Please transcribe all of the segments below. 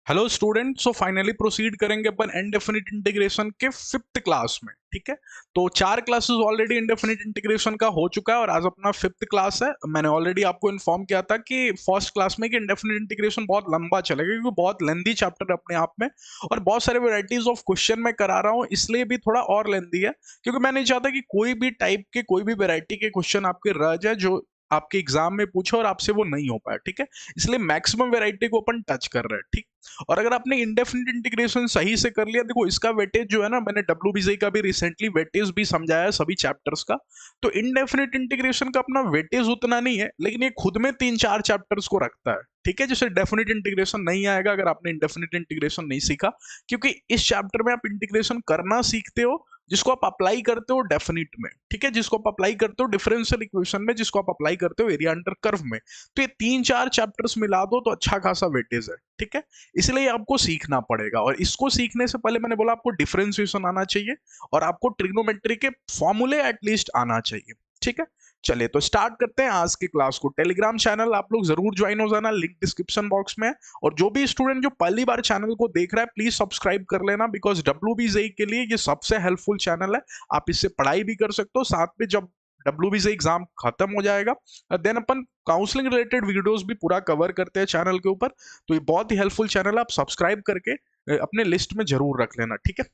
Hello student. So finally proceed करेंगे अपन indefinite integration के fifth class में। ठीक है, तो 4 क्लासेस ऑलरेडी इनडेफिनिट इंटीग्रेशन का हो चुका है और आज अपना फिफ्थ क्लास है। मैंने ऑलरेडी आपको इन्फॉर्म किया था कि फर्स्ट क्लास में कि इनडेफिनिट इंटीग्रेशन बहुत लंबा चलेगा क्योंकि बहुत लेंदी चैप्टर अपने आप में और बहुत सारे वेराइटीज ऑफ क्वेश्चन मैं करा रहा हूँ, इसलिए भी थोड़ा और लेंदी है क्योंकि मैं नहीं चाहता कि कोई भी टाइप के कोई भी वेराइटी के क्वेश्चन आपके रह जाए जो आपके एग्जाम में पूछे और आपसे वो नहीं हो पाए। ठीक है, इसलिए मैक्सिमम वेराइटी को अपन टच कर रहे हैं। ठीक, और अगर आपने इंडेफिनिट इंटीग्रेशन सही से कर लिया, देखो इसका वेटेज जो है ना, मैंने डब्ल्यूबीजे का भी रिसेंटली वेटेज भी समझाया है सभी चैप्टर्स का। तो इंडेफिनिट इंटीग्रेशन का अपना वेटेज उतना नहीं है, लेकिन ये खुद में 3-4 चैप्टर्स को रखता है। ठीक है, जैसे डेफिनिट इंटीग्रेशन नहीं आएगा अगर आपने इंडेफिनिट इंटीग्रेशन नहीं सीखा, क्योंकि इस चैप्टर में आप इंटीग्रेशन करना सीखते हो जिसको आप अप्लाई करते हो डेफिनिट में। ठीक है, जिसको आप अप्लाई करते हो डिफरेंशियल इक्वेशन में, जिसको आप अप्लाई करते हो एरिया अंडर कर्व में। तो ये 3-4 चैप्टर्स मिला दो तो अच्छा खासा वेटेज है। ठीक है, इसलिए आपको सीखना पड़ेगा और इसको सीखने से पहले मैंने बोला आपको डिफरेंशिएशन आना चाहिए और आपको ट्रिग्नोमेट्री के फॉर्मूले एटलीस्ट आना चाहिए। ठीक है, चलिए तो स्टार्ट करते हैं आज की क्लास को। टेलीग्राम चैनल आप लोग जरूर ज्वाइन हो जाना, लिंक डिस्क्रिप्शन बॉक्स में है। और जो भी स्टूडेंट जो पहली बार चैनल को देख रहा है प्लीज सब्सक्राइब कर लेना, बिकॉज डब्ल्यूबीजेई के लिए ये सबसे हेल्पफुल चैनल है। आप इससे पढ़ाई भी कर सकते हो, साथ में जब डब्ल्यूबीजे एग्जाम खत्म हो जाएगा देन अपन काउंसलिंग रिलेटेड वीडियोस भी पूरा कवर करते हैं चैनल के ऊपर। तो ये बहुत ही हेल्पफुल चैनल है, आप सब्सक्राइब करके अपने लिस्ट में जरूर रख लेना। ठीक है,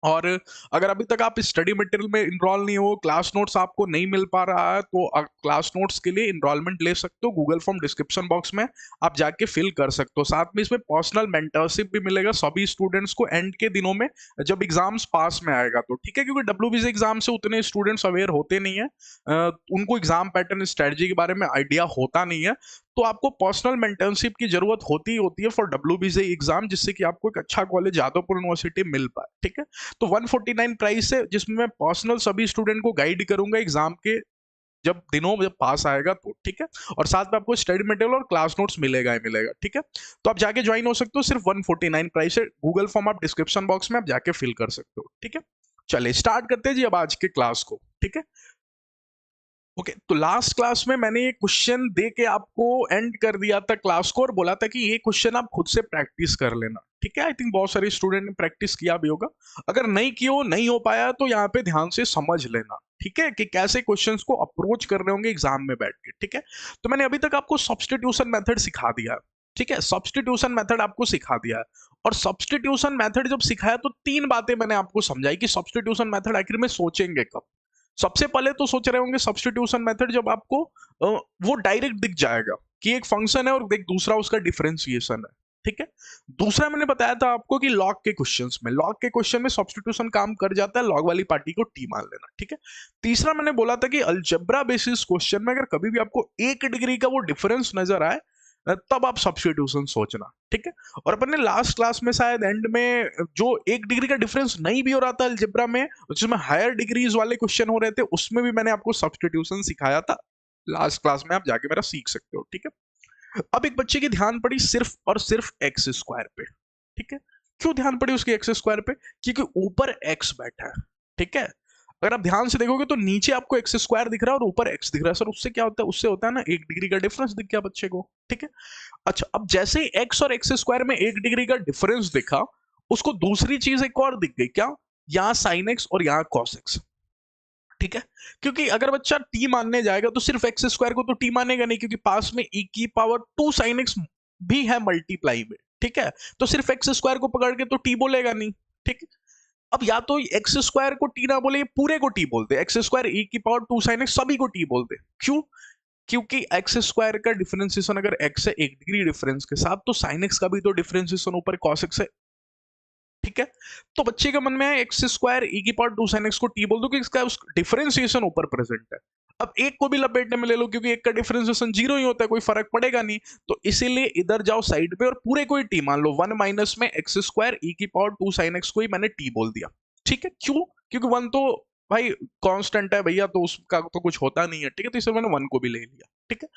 और अगर अभी तक आप स्टडी मटेरियल में इनरोल नहीं हो, क्लास नोट्स आपको नहीं मिल पा रहा है, तो क्लास नोट्स के लिए इनरोलमेंट ले सकते हो। गूगल फॉर्म डिस्क्रिप्शन बॉक्स में आप जाके फिल कर सकते हो। साथ में इसमें पर्सनल मेंटरशिप भी मिलेगा सभी स्टूडेंट्स को एंड के दिनों में जब एग्जाम्स पास में आएगा तो। ठीक है, क्योंकि डब्ल्यूबीसी एग्जाम से उतने स्टूडेंट्स अवेयर होते नहीं है, उनको एग्जाम पैटर्न स्ट्रेटजी के बारे में आइडिया होता नहीं है। तो आपको पर्सनल मेंटरशिप की जरूरत होती ही होती है फॉर डब्ल्यूबीसी एग्जाम, जिससे कि आपको एक अच्छा कॉलेज यादवपुर यूनिवर्सिटी मिल पाए। ठीक है, तो 149 प्राइस है जिसमें मैं पर्सनल सभी स्टूडेंट को गाइड करूंगा एग्जाम के जब पास आएगा तो। ठीक है, और साथ में आपको स्टडी मटेरियल और क्लास नोट्स मिलेगा ही मिलेगा। ठीक है, तो आप जाके ज्वाइन हो सकते हो, सिर्फ 149 प्राइस है। गूगल फॉर्म आप डिस्क्रिप्शन बॉक्स में आप जाके फिल कर सकते हो। ठीक है, चलिए स्टार्ट करते हैं जी अब आज के क्लास को। ठीक है, ओके, तो लास्ट क्लास में मैंने ये क्वेश्चन दे के आपको एंड कर दिया था क्लास को और बोला था कि ये क्वेश्चन आप खुद से प्रैक्टिस कर लेना। ठीक है, आई थिंक बहुत सारे स्टूडेंट ने प्रैक्टिस किया भी होगा। अगर नहीं हो पाया तो यहाँ पे ध्यान से समझ लेना। ठीक है, कि कैसे क्वेश्चंस को अप्रोच कर रहे होंगे एग्जाम में बैठ के। ठीक है, तो मैंने अभी तक आपको सब्स्टिट्यूशन मेथड सिखा दिया है। ठीक है, सब्स्टिट्यूशन मेथड आपको सिखा दिया है और सब्स्टिट्यूशन मेथड जब सिखाया तो 3 बातें मैंने आपको समझाई कि सब्स्टिट्यूशन मेथड आखिर में सोचेंगे कब। सबसे पहले तो सोच रहे होंगे सब्स्टिट्यूशन मेथड जब आपको वो डायरेक्ट दिख जाएगा कि एक फंक्शन है और एक दूसरा उसका डिफरेंशिएशन है। ठीक है, दूसरा मैंने बताया था आपको कि लॉग के क्वेश्चन में सब्स्टिट्यूशन काम कर जाता है, लॉग वाली पार्टी को टी मान लेना। ठीक है, तीसरा मैंने बोला था कि अलजेब्रा बेसिस क्वेश्चन में अगर कभी भी आपको 1 डिग्री का वो डिफरेंस नजर आए तब आप सब्स्टिट्यूशन सोचना। ठीक है, और अपन ने लास्ट क्लास में शायद एंड में जो 1 डिग्री का डिफरेंस नहीं भी हो रहा था अलजेब्रा में, जिसमें हायर डिग्रीज वाले क्वेश्चन हो रहे थे, उसमें भी मैंने आपको सब्स्टिट्यूशन सिखाया था लास्ट क्लास में, आप जाके मेरा सीख सकते हो। ठीक है, अब एक बच्चे की ध्यान पड़ी सिर्फ और सिर्फ एक्स स्क्वायर पे। ठीक है, क्यों ध्यान पड़ी उसकी एक्स स्क्वायर पे? क्योंकि ऊपर एक्स बैठा है। ठीक है, अगर आप ध्यान से देखोगे तो नीचे आपको एक्स स्क्वायर दिख रहा है और ऊपर एक्स दिख रहा है। सर उससे क्या होता है? उससे होता है ना 1 डिग्री का डिफरेंस दिख गया बच्चे को। ठीक है, अच्छा अब जैसे ही एक्स और एक्स स्क्वायर में 1 डिग्री का डिफरेंस दिखा, उसको दूसरी चीज एक और दिख गई। क्या? यहाँ साइन एक्स और यहाँ कॉस एक्स। ठीक है, क्योंकि अगर बच्चा टी मानने जाएगा तो सिर्फ एक्स स्क्वायर को तो टी मानेगा नहीं, क्योंकि पास में e की पावर 2 साइन एक्स भी है मल्टीप्लाई में। ठीक है, तो सिर्फ एक्स स्क्वायर को पकड़ के तो टी बोलेगा नहीं। ठीक है, अब या तो एक्स स्क्वायर को टी ना बोले, पूरे को टी बोलते, एक्स स्क्वायर e की पावर 2 साइन एक्स सभी को टी बोलते। क्यों? क्योंकि एक्स स्क्वायर का डिफरेंशिएशन अगर एक्स है 1 डिग्री डिफरेंस के साथ, तो साइन एक्स का भी तो डिफरेंशिएशन ऊपर कॉस एक्स है। ठीक है, तो बच्चे के मन में एक्स स्क्वायर e की पावर 2 sin x को t बोल दो कि इसका डिफरेंशिएशन ऊपर प्रेजेंट है। अब एक को भी लपेटने में ले लो क्योंकि एक का डिफरेंशिएशन 0 ही होता है, कोई फर्क पड़ेगा नहीं। तो इसीलिए इधर जाओ साइड पे और पूरे को ही t मान लो। 1 माइनस में एक्स स्क्वायर e की पावर 2 sin x को ही मैंने t बोल दिया। ठीक है, क्यों? क्योंकि 1 तो भाई कांस्टेंट है भैया, तो उसका तो कुछ होता नहीं है। ठीक है, तो इसलिए मैंने 1 को भी ले लिया। ठीक है,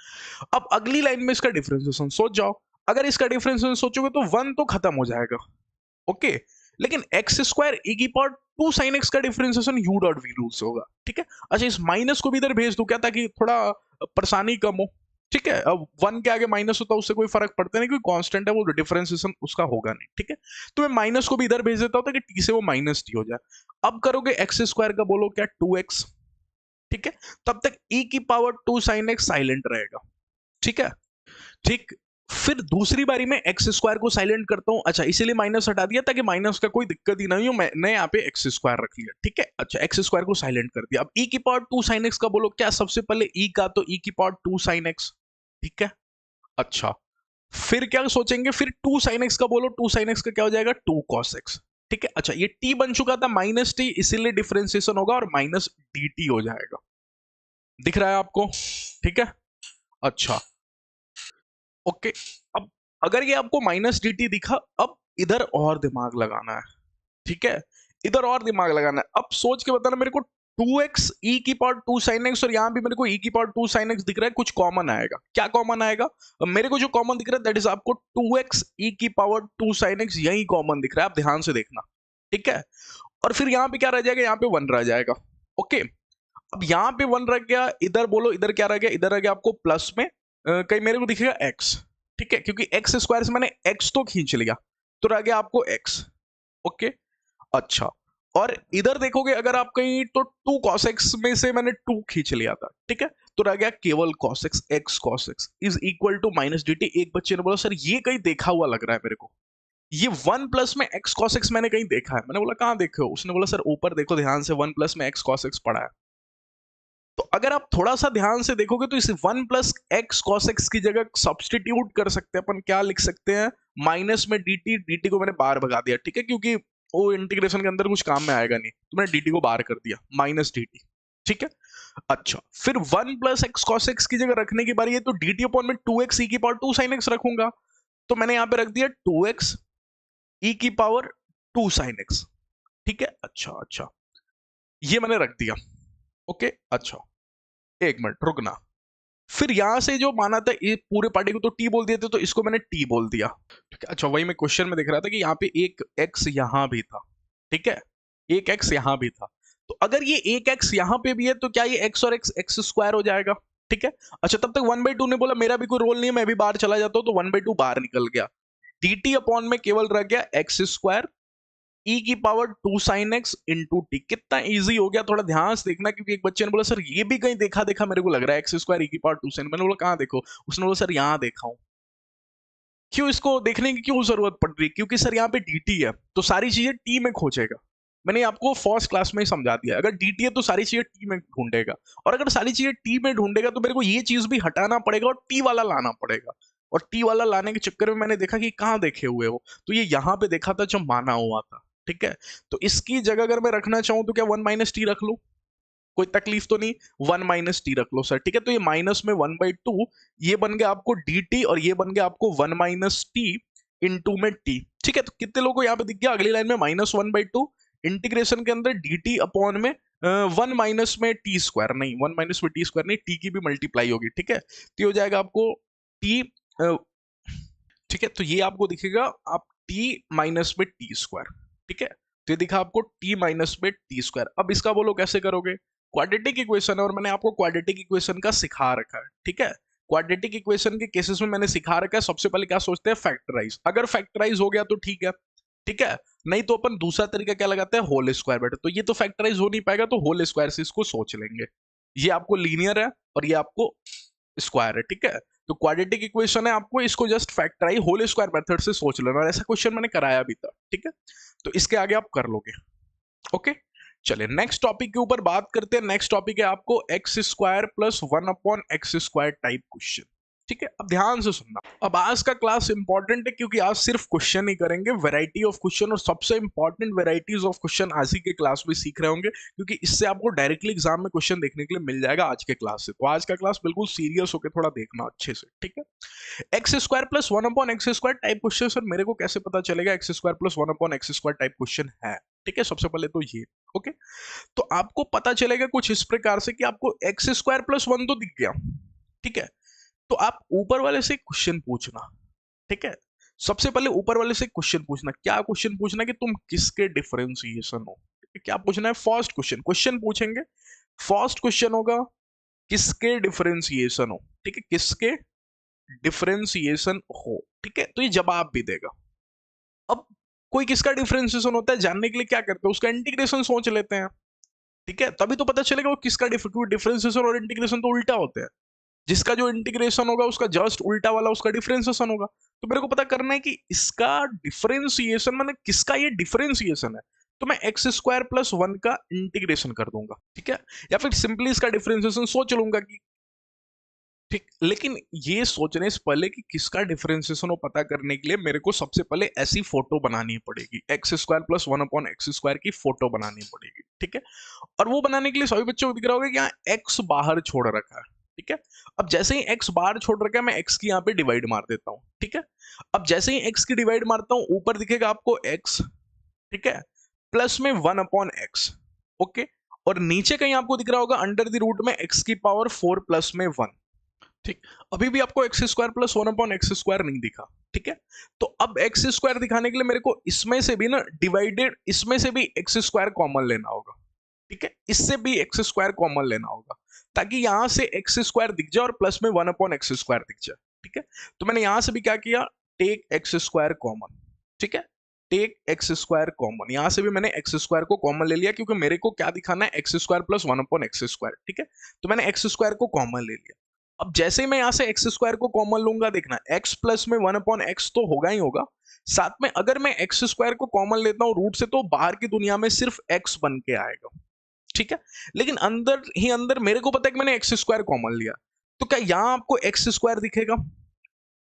अब अगली लाइन में इसका डिफरेंशिएशन सोच जाओ। अगर इसका डिफरेंशिएशन सोचोगे तो 1 तो खत्म हो जाएगा। ओके, लेकिन एक्स स्क्वायर e की पावर 2 sin x का differentiation u dot v rule से होगा। ठीक है, अच्छा इस माइनस को भी इधर भेज दूं क्या, ताकि थोड़ा परेशानी कम हो। ठीक है। अब 1 के आगे माइनस होता है उससे कोई फर्क पड़ता नहीं, क्योंकि कांस्टेंट है, वो डिफरेंशिएशन उसका होगा नहीं। ठीक है, तो मैं माइनस को भी इधर भेज देता हूं ताकि टी से वो माइनस टी हो जाए। अब करोगे एक्स स्क्वायर का, बोलो क्या, 2x। ठीक है, तब तक e की पावर 2 sin x साइलेंट रहेगा। ठीक है, ठीक। फिर दूसरी बारी में एक्स स्क्वायर को साइलेंट करता हूं। अच्छा, इसीलिए माइनस हटा दिया ताकि माइनस का कोई दिक्कत ही नहीं हो, मैंने यहाँ पे एक्स स्क्वायर रख लिया। ठीक है, अच्छा, एक्स स्क्वायर को साइलेंट कर दिया। अब e की पावर 2 sin x का बोलो क्या, सबसे पहले e का, तो e की पावर 2 sin x। ठीक है, अच्छा, फिर क्या सोचेंगे, फिर 2 sin x का बोलो, 2 sin x का क्या हो जाएगा, 2 cos x। ठीक है, अच्छा, ये t बन चुका था माइनस टी, इसीलिए डिफरेंशिएशन होगा और माइनस dt हो जाएगा। दिख रहा है आपको? ठीक है, अच्छा, ओके। अब अगर ये आपको माइनस dt दिखा, अब इधर और दिमाग लगाना है। ठीक है, इधर और दिमाग लगाना है। अब सोच के बताना मेरे को, 2x e की पावर 2 sin x और यहां भी मेरे को e की पावर 2 sin x दिख रहा है, कुछ कॉमन आएगा। क्या कॉमन आएगा? मेरे को जो कॉमन दिख रहा है दैट इज आपको 2x e की पावर 2 sin x, यही कॉमन दिख रहा है, आप ध्यान से देखना। ठीक है, और फिर यहां पे क्या रह जाएगा, यहां पे 1 रह जाएगा। ओके, अब यहां पे 1 रह गया, इधर बोलो इधर क्या रह गया, इधर रह गया आपको प्लस में कहीं मेरे को दिखेगा x। ठीक है, क्योंकि x स्क्वायर से मैंने x तो खींच लिया, तो रह गया आपको x। ओके, अच्छा, और इधर देखोगे अगर आप कहीं, तो 2 cos x में से मैंने 2 खींच लिया था। ठीक है, तो रह गया केवल cos x, x cos x is equal to minus dt। एक बच्चे ने बोला सर ये कहीं देखा हुआ लग रहा है मेरे को, ये 1 प्लस में x cos x मैंने कहीं देखा है। मैंने बोला कहां देखे हो? उसने बोला सर ऊपर देखो ध्यान से, 1 प्लस में x cos x पड़ा है। तो अगर आप थोड़ा सा ध्यान से देखोगे तो इस 1 प्लस एक्स कॉस एक्स की जगह सब्सटीट्यूट कर सकते हैं अपन। क्या लिख सकते हैं, माइनस में dt, dt को मैंने बाहर भगा दिया। ठीक है, क्योंकि वो इंटीग्रेशन के अंदर कुछ काम में आएगा नहीं, तो मैंने dt को बाहर कर दिया, माइनस dt। ठीक है, अच्छा, फिर 1 प्लस एक्स कॉस एक्स की जगह रखने की बारी है, तो dt अपॉन में 2x e की पावर 2 sin x रखूंगा। तो मैंने यहां पे रख दिया 2x e की पावर 2 sin x। ठीक है, अच्छा अच्छा, ये मैंने रख दिया। ओके, अच्छा, एक मिनट रुकना। फिर यहां से जो माना था ये पूरे पार्टी को तो टी बोल दिए थे, तो इसको मैंने टी बोल दिया। ठीक है, अच्छा, वही मैं क्वेश्चन में देख रहा था कि यहाँ पे एक एक्स यहां भी था। ठीक है, एक एक्स यहां भी था, तो अगर ये एक एक्स यहां पे भी है तो क्या ये एक्स और एक्स एक्स स्क्वायर हो जाएगा। ठीक है, अच्छा, तब तक 1/2 ने बोला मेरा भी कोई रोल नहीं है, मैं भी बाहर चला जाता हूं, तो 1/2 बाहर निकल गया। dt अपॉन में केवल रह गया एक्स स्क्वायर e की power 2 sin x into T. कितना इजी हो गया, थोड़ा ध्यान से देखना, क्योंकि एक बच्चे ने बोला सर ये भी कहीं देखा देखा मेरे को लग रहा है, एक्स स्क्वायर e की पावर 2 sin। मैंने बोला कहां देखो? उसने बोला सर यहां देखा हूं। क्यों इसको देखने की क्यों जरूरत पड़ रही है? क्योंकि सर यहाँ पे dt है, तो सारी चीजें t में खोजेगा। मैंने आपको फर्स्ट क्लास में ही समझा दिया, अगर dt है तो सारी चीजें t में ढूंढेगा, और अगर सारी चीजें t में ढूंढेगा तो मेरे को ये चीज भी हटाना पड़ेगा और t वाला लाना पड़ेगा। और t वाला लाने के चक्कर में मैंने देखा कि कहाँ देखे हुए हो, तो ये यहाँ पे देखा था जो माना हुआ था। ठीक है, तो इसकी जगह अगर मैं रखना चाहूं तो क्या 1 माइनस टी रख लूं? कोई तकलीफ तो नहीं, 1 माइनस टी रख लो सर। ठीक है, तो ये माइनस में 1/2, ये बन गया आपको dt, और ये बन गया आपको 1 माइनस टी इंटू में टी। ठीक है, तो कितने लोगों को यहाँ पे दिख गया, अगली लाइन में -1/2 इंटीग्रेशन के अंदर dt अपॉन में 1 माइनस में टी स्क्वायर, नहीं 1 माइनस में टी स्क्वायर नहीं, टी की भी मल्टीप्लाई होगी। ठीक है, तो ये हो जाएगा आपको टी। ठीक है, तो ये आपको दिखेगा आप टी माइनस में टी स्क्वायर। ठीक है, तो ये दिखा आपको टी माइनस में टी स्क्वायर। अब इसका बोलो कैसे करोगे? क्वाड्रेटिक इक्वेशन है, और मैंने आपको क्वाड्रेटिक इक्वेशन का सिखा रखा है। ठीक है, क्वाड्रेटिक इक्वेशन के केसेस में मैंने सिखा रखा है, सबसे पहले क्या सोचते हैं, फैक्टराइज। अगर फैक्टराइज हो गया तो ठीक है। ठीक है, नहीं तो अपन दूसरा तरीका क्या लगाते हैं, होल स्क्वायर बेटा। तो ये तो फैक्टराइज हो नहीं पाएगा, तो होल स्क्वायर से इसको सोच लेंगे। ये आपको लीनियर है और ये आपको स्क्वायर है। ठीक है, तो क्वाड्रेटिक इक्वेशन है, आपको इसको just factorize whole square method से सोच लेना, और ऐसा क्वेश्चन मैंने कराया भी था। ठीक है, तो इसके आगे आप कर लोगे। ओके, चलिए नेक्स्ट टॉपिक के ऊपर बात करते हैं। नेक्स्ट टॉपिक है आपको x square plus 1 upon x square type question. ठीक है, अब ध्यान से सुनना। अब आज का क्लास इंपॉर्टेंट है, क्योंकि आज सिर्फ क्वेश्चन ही करेंगे, वैरायटी ऑफ क्वेश्चन, और सबसे इंपॉर्टेंट वैरायटीज ऑफ क्वेश्चन आज ही के क्लास में सीख रहे होंगे, क्योंकि इससे आपको डायरेक्टली एग्जाम में क्वेश्चन देखने के लिए मिल जाएगा आज के क्लास से। तो आज का क्लास बिल्कुल सीरियस होकर थोड़ा देखना अच्छे से। ठीक है, x square plus 1 upon x square type question. Sir मेरे को कैसे पता चलेगा x square plus 1 upon x square type question है? ठीक है, सबसे पहले तो ये, ओके, तो आपको पता चलेगा कुछ इस प्रकार से कि आपको एक्स स्क्वायर प्लस 1 तो दिख गया। ठीक है, तो आप ऊपर वाले से क्वेश्चन पूछना। ठीक है, सबसे पहले ऊपर वाले से क्वेश्चन पूछना। क्या क्वेश्चन पूछना? कि तुम किसके डिफरेंशिएशन हो। क्या पूछना है? फर्स्ट क्वेश्चन, क्वेश्चन पूछेंगे। फर्स्ट क्वेश्चन होगा किसके डिफरेंशिएशन हो। ठीक है, किसके डिफरेंशिएशन हो, ठीक है, तो ये जवाब भी देगा। अब कोई किसका डिफरेंशिएशन होता है जानने के लिए क्या करते हैं, उसका इंटीग्रेशन सोच लेते हैं, ठीक है, तभी तो पता चलेगा वो किसका डिफरेंशिएशन और इंटीग्रेशन तो उल्टा होते हैं। जिसका जो इंटीग्रेशन होगा उसका जस्ट उल्टा वाला उसका डिफरेंशिएशन होगा। तो मेरे को पता करना है कि इसका डिफरेंशिएशन माने किसका ये डिफरेंशिएशन है, तो मैं एक्स स्क्वायर प्लस 1 का इंटीग्रेशन कर दूंगा, ठीक है, या फिर सिंपली इसका डिफरेंशिएशन सोच लूंगा कि ठीक। लेकिन ये सोचने से पहले कि किसका डिफरेंशिएशन हो पता करने के लिए मेरे को सबसे पहले ऐसी फोटो बनानी पड़ेगी, x square plus 1 upon x square की फोटो बनानी पड़ेगी, ठीक है। और वो बनाने के लिए सभी बच्चों को दिख रहा होगा कि यहाँ एक्स बाहर छोड़ रखा है, ठीक है। अब जैसे ही एक्स बाहर छोड़ रखा है मैं एक्स की यहाँ पे डिवाइड मार देता हूँ, ठीक है। अब जैसे ही एक्स की डिवाइड मारता हूँ ऊपर दिखेगा आपको एक्स, ठीक है, प्लस में 1 अपॉन एक्स, ओके। और नीचे कहीं आपको दिख रहा होगा अंडर द रूट में एक्स की पावर 4 प्लस में 1, ठीक। अभी भी आपको x square plus 1 upon x square नहीं दिखा, ठीक है। तो अब एक्स स्क्वायर दिखाने के लिए मेरे को इसमें से भी ना डिवाइडेड, इसमें से भी एक्स स्क्वायर कॉमन लेना होगा, ठीक है, इससे भी एक्स स्क्वायर कॉमन लेना होगा ताकि यहां से एक्स स्क्वायर दिख जाए और प्लस में 1 अपॉन एक्स स्क्वायर दिख जाए, ठीक है। तो मैंने यहां से भी क्या किया, टेक एक्स स्क्वायर कॉमन, ठीक है, टेक एक्स स्क्वायर कॉमन, यहां से भी मैंने एक्स स्क्वायर को कॉमन ले लिया क्योंकि मेरे को क्या दिखाना है, x square plus 1 upon x square, ठीक है। तो मैंने एक्स स्क्वायर को कॉमन ले लिया। अब जैसे ही मैं यहां से एक्स स्क्वायर को कॉमन लूंगा, देखना एक्स प्लस में 1 अपॉन एक्स तो होगा ही होगा, साथ में अगर मैं एक्स स्क्वायर को कॉमन लेता हूं रूट से तो बाहर की दुनिया में सिर्फ एक्स बन के आएगा, ठीक है। लेकिन अंदर ही अंदर मेरे को पता है कि मैंने एक्स स्क्वायर कॉमन लिया, तो क्या यहां आपको एक्स स्क्वायर दिखेगा,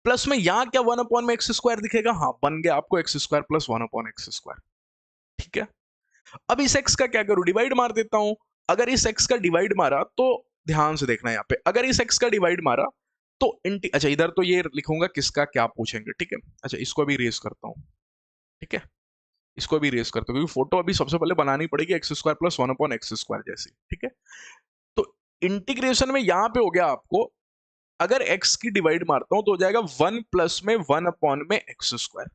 प्लस में यहां क्या 1 अपॉन में एक्स स्क्वायर दिखेगा, हाँ बन गया आपको x square plus 1 upon x square, ठीक है। अब इस एक्स का क्या करूं, डिवाइड मार देता हूं। अगर इस एक्स का डिवाइड मारा तो ध्यान से देखना यहाँ पे, अगर इस एक्स का डिवाइड मारा तो अच्छा इधर तो ये लिखूंगा किसका क्या पूछेंगे, ठीक है। अच्छा इसको भी रेस करता हूं, ठीक है, इसको भी रेस करता हूं क्योंकि फोटो अभी सबसे पहले बनानी पड़ेगी x square plus 1 upon x square जैसी, ठीक है। तो इंटीग्रेशन में यहां पे हो गया आपको, अगर एक्स की डिवाइड मारता हूं तो हो जाएगा 1 प्लस में 1 अपॉन में एक्स स्क्वायर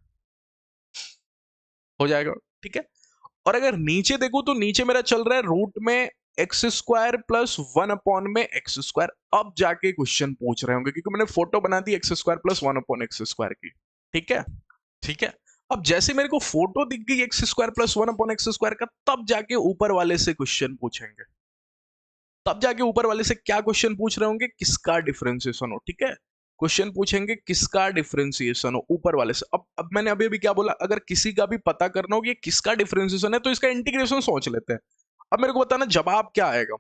हो जाएगा, ठीक है। और अगर नीचे देखो तो नीचे मेरा चल रहा है रूट में एक्स स्क्वायर प्लस 1 अपॉन में एक्स स्क्वायर। अब जाके क्वेश्चन पूछ रहे होंगे क्योंकि मैंने फोटो बना दी x square plus 1 upon x square की, ठीक है, ठीक है। अब जैसे मेरे को फोटो दिख गई x square plus 1 upon x square का, तब जाके ऊपर वाले से क्वेश्चन पूछेंगे, तब जाके ऊपर वाले से क्या क्वेश्चन पूछ रहे होंगे, किसका डिफरेंशिएशन हो, ठीक है। क्वेश्चन पूछेंगे किसका डिफरेंशिएशन हो ऊपर वाले से। अब मैंने अभी अभी क्या बोला, अगर किसी का भी पता करना हो कि किसका डिफरेंशिएशन है तो इसका इंटीग्रेशन सोच लेते हैं। अब मेरे को बताना जवाब क्या आएगा,